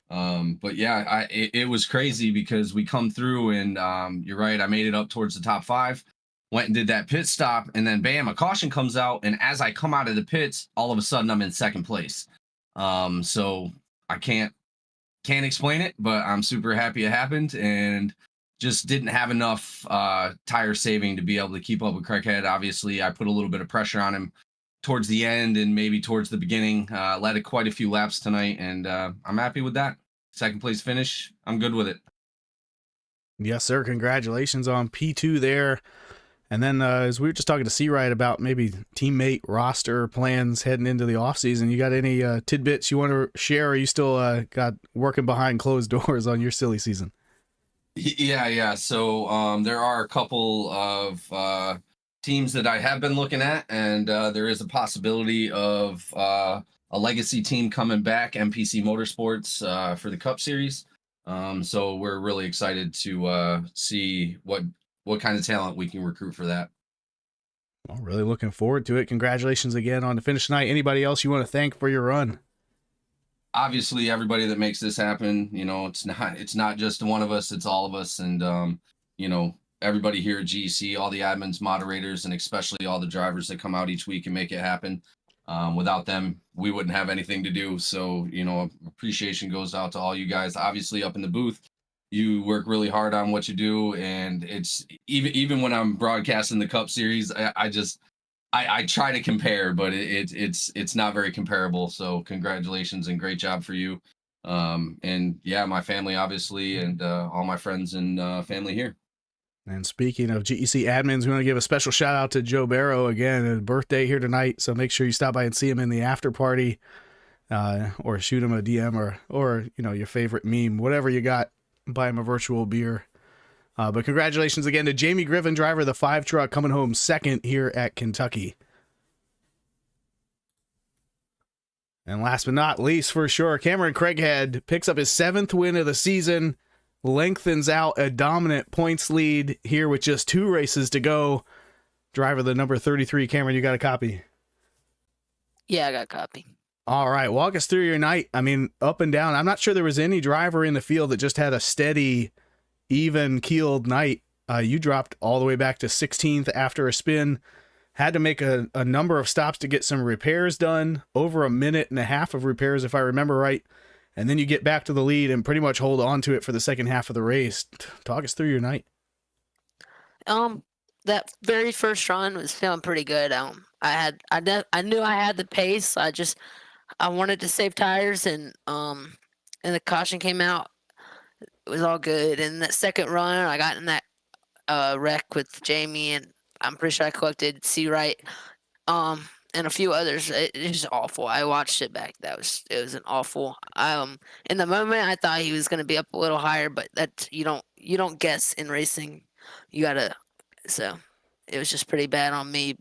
But yeah, it was crazy because we come through and you're right, I made it up towards the top 5. Went and did that pit stop, and then bam, a caution comes out, and as I come out of the pits, all of a sudden I'm in 2nd place. So I can't explain it, but I'm super happy it happened, and just didn't have enough tire saving to be able to keep up with Craighead. Obviously, I put a little bit of pressure on him towards the end and maybe towards the beginning. Led quite a few laps tonight, and I'm happy with that. 2nd place finish. I'm good with it. Yes, sir. Congratulations on P2 there. And then as we were just talking to Seawright about maybe teammate roster plans heading into the offseason, you got any tidbits you want to share, or are you still got working behind closed doors on your silly season? Yeah. So there are a couple of teams that I have been looking at, and there is a possibility of a legacy team coming back, MPC Motorsports, for the Cup Series. So we're really excited to see what kind of talent we can recruit for that. Well, really looking forward to it. Congratulations again on the finish tonight. Anybody else you want to thank for your run? Obviously, everybody that makes this happen. It's not just one of us, it's all of us. And everybody here at GEC, all the admins, moderators, and especially all the drivers that come out each week and make it happen. Without them, we wouldn't have anything to do. So, appreciation goes out to all you guys. Obviously, up in the booth, you work really hard on what you do, and it's even when I'm broadcasting the Cup Series, I try to compare, but it's not very comparable. So congratulations and great job for you. And yeah, my family obviously, and all my friends and family here. And speaking of GEC admins, we want to give a special shout out to Joe Barrow again. His birthday here tonight, so make sure you stop by and see him in the after party, or shoot him a DM or your favorite meme, whatever you got. Buy him a virtual beer. But congratulations again to Jamie Griffin, driver of the 5 truck, coming home second here at Kentucky. And last but not least, for sure, Cameron Craighead picks up his 7th win of the season, lengthens out a dominant points lead here with just 2 races to go. Driver the number 33, Cameron, you got a copy? Yeah, I got a copy. All right, walk us through your night. I mean, up and down. I'm not sure there was any driver in the field that just had a steady, even-keeled night. You dropped all the way back to 16th after a spin. Had to make a number of stops to get some repairs done. Over a minute and a half of repairs, if I remember right. And then you get back to the lead and pretty much hold on to it for the second half of the race. Talk us through your night. That very first run was feeling pretty good. I knew I had the pace. I wanted to save tires, and the caution came out. It was all good. And that second run, I got in that wreck with Jamie, and I'm pretty sure I collected C right, and a few others. It was awful. I watched it back. It was an awful. In the moment, I thought he was going to be up a little higher, but that you don't guess in racing. You gotta. So it was just pretty bad on me.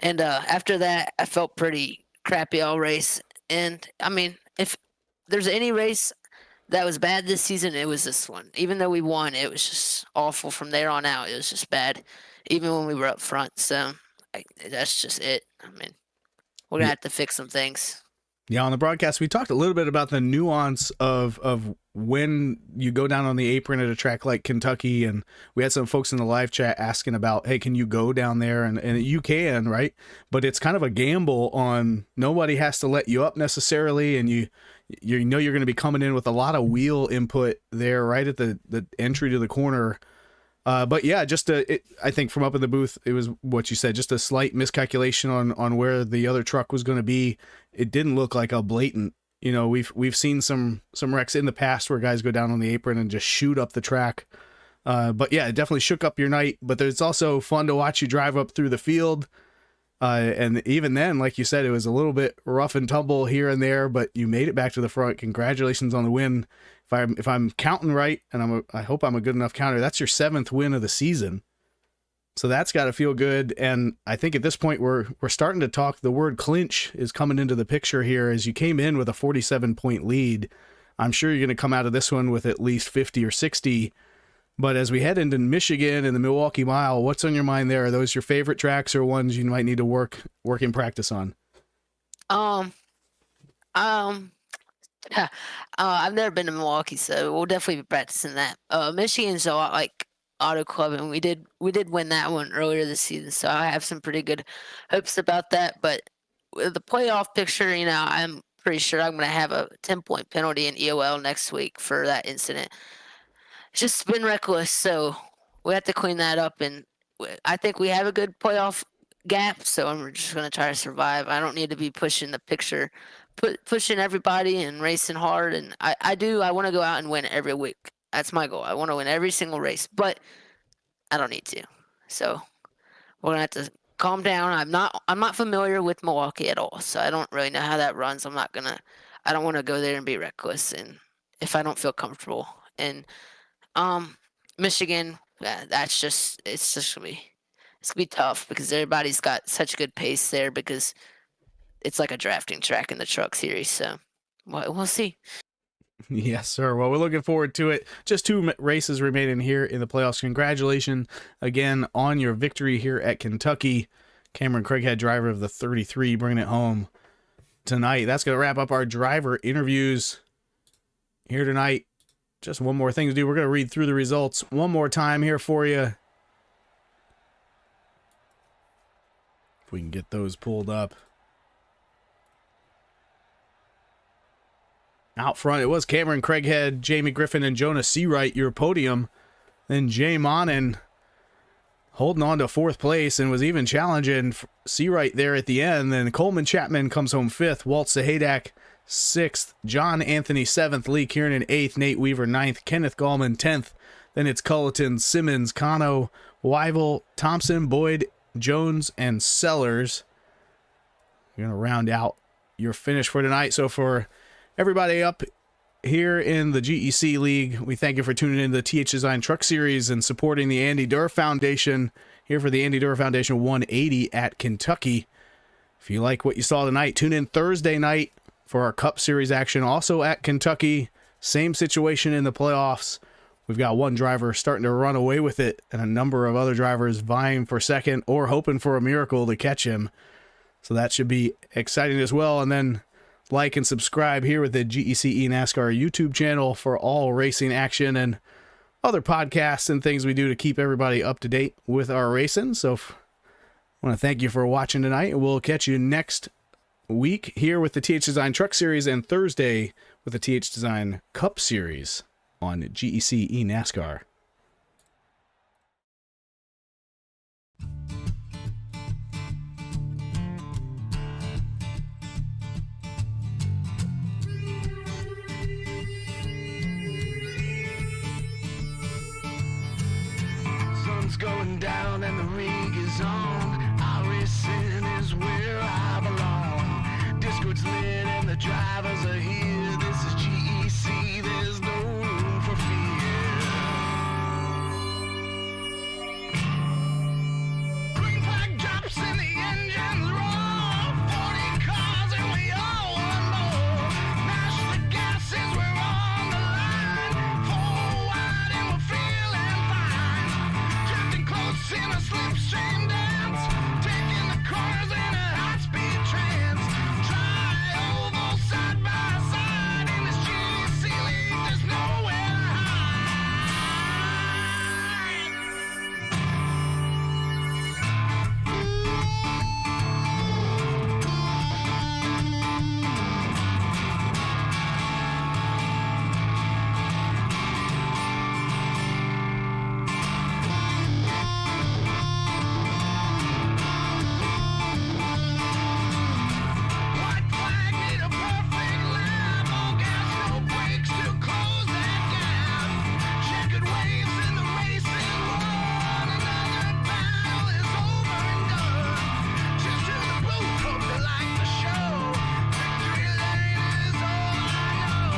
And after that, I felt pretty crappy all race. And I mean, if there's any race that was bad this season, it was this one. Even though we won, it was just awful from there on out. It was just bad, even when we were up front. So that's just it. I mean, we're gonna have to fix some things. Yeah, on the broadcast, we talked a little bit about the nuance of when you go down on the apron at a track like Kentucky, and we had some folks in the live chat asking about, hey, can you go down there? And you can, right? But it's kind of a gamble on nobody has to let you up necessarily, and you know you're going to be coming in with a lot of wheel input there right at the entry to the corner. But yeah, I think from up in the booth, it was what you said, just a slight miscalculation on where the other truck was going to be. It didn't look like a blatant, we've seen some wrecks in the past where guys go down on the apron and just shoot up the track. But yeah, it definitely shook up your night, but it's also fun to watch you drive up through the field. And even then, like you said, it was a little bit rough and tumble here and there, but you made it back to the front. Congratulations on the win. If I'm counting right, and I hope I'm a good enough counter, that's your 7th win of the season. So that's got to feel good. And I think at this point we're starting to talk. The word clinch is coming into the picture here as you came in with a 47-point lead. I'm sure you're going to come out of this one with at least 50 or 60. But as we head into Michigan and the Milwaukee Mile, what's on your mind there? Are those your favorite tracks or ones you might need to work in practice on? I've never been to Milwaukee, so we'll definitely be practicing that. Michigan's a lot like Auto Club, and we did win that one earlier this season, so I have some pretty good hopes about that. But with the playoff picture, I'm pretty sure I'm going to have a 10-point penalty in EOL next week for that incident. It's just been reckless, so we have to clean that up, and I think we have a good playoff gap, so I'm just going to try to survive. I don't need to be pushing the picture, pushing everybody and racing hard, and I want to go out and win every week. That's my goal. I want to win every single race, but I don't need to. So we're going to have to calm down. I'm not familiar with Milwaukee at all, so I don't really know how that runs. I don't want to go there and be reckless, and if I don't feel comfortable. And Michigan, it's just gonna be it's gonna be tough because everybody's got such a good pace there because it's like a drafting track in the truck series. So we'll see. Yes, sir. Well, we're looking forward to it. Just 2 races remaining here in the playoffs. Congratulations again on your victory here at Kentucky. Cameron Craighead, driver of the 33, bringing it home tonight. That's going to wrap up our driver interviews here tonight. Just one more thing to do. We're going to read through the results one more time here for you. If we can get those pulled up. Out front, it was Cameron Craighead, Jamie Griffin, and Jonah Seawright, your podium. Then Jay Monin holding on to 4th place and was even challenging Seawright there at the end. Then Coleman Chapman comes home 5th, Walt Sahadak 6th, John Anthony 7th, Lee Kiernan 8th, Nate Weaver 9th, Kenneth Gallman 10th. Then it's Culleton, Simmons, Cano, Wyville, Thompson, Boyd, Jones, and Sellers. We're going to round out your finish for tonight. So for everybody up here in the GEC League, we thank you for tuning in to the THDesign Truck Series and supporting the Andy Derr Foundation here for the Andy Derr Foundation 180 at Kentucky. If you like what you saw tonight, tune in Thursday night for our Cup Series action, also at Kentucky. Same situation in the playoffs. We've got one driver starting to run away with it and a number of other drivers vying for second or hoping for a miracle to catch him. So that should be exciting as well. And then like and subscribe here with the GEC NASCAR YouTube channel for all racing action and other podcasts and things we do to keep everybody up to date with our racing. So I want to thank you for watching tonight, and we'll catch you next week here with the THDesign Truck Series and Thursday with the THDesign Cup Series on GEC NASCAR. Sun's going down and the rig is on. iRacing is where I belong. Discord's lit and the drivers are here. This is GEC, there's no room for fear. Green flag drops and the engines roar. 40 cars and we all want more. Mash the gases, we're on the line. 4 wide and we're feeling fine. Drifting close in a slipstream dance. Taking the corners in a high-speed trance. Tri-oval side by side in this GEC League, there's nowhere to White flag need a perfect lap. All gas, no brakes to close that gap. Checkered waves in the racing world. Another battle is over and done. Cheers to the booth, hope they like the show. Victory lane is all I know.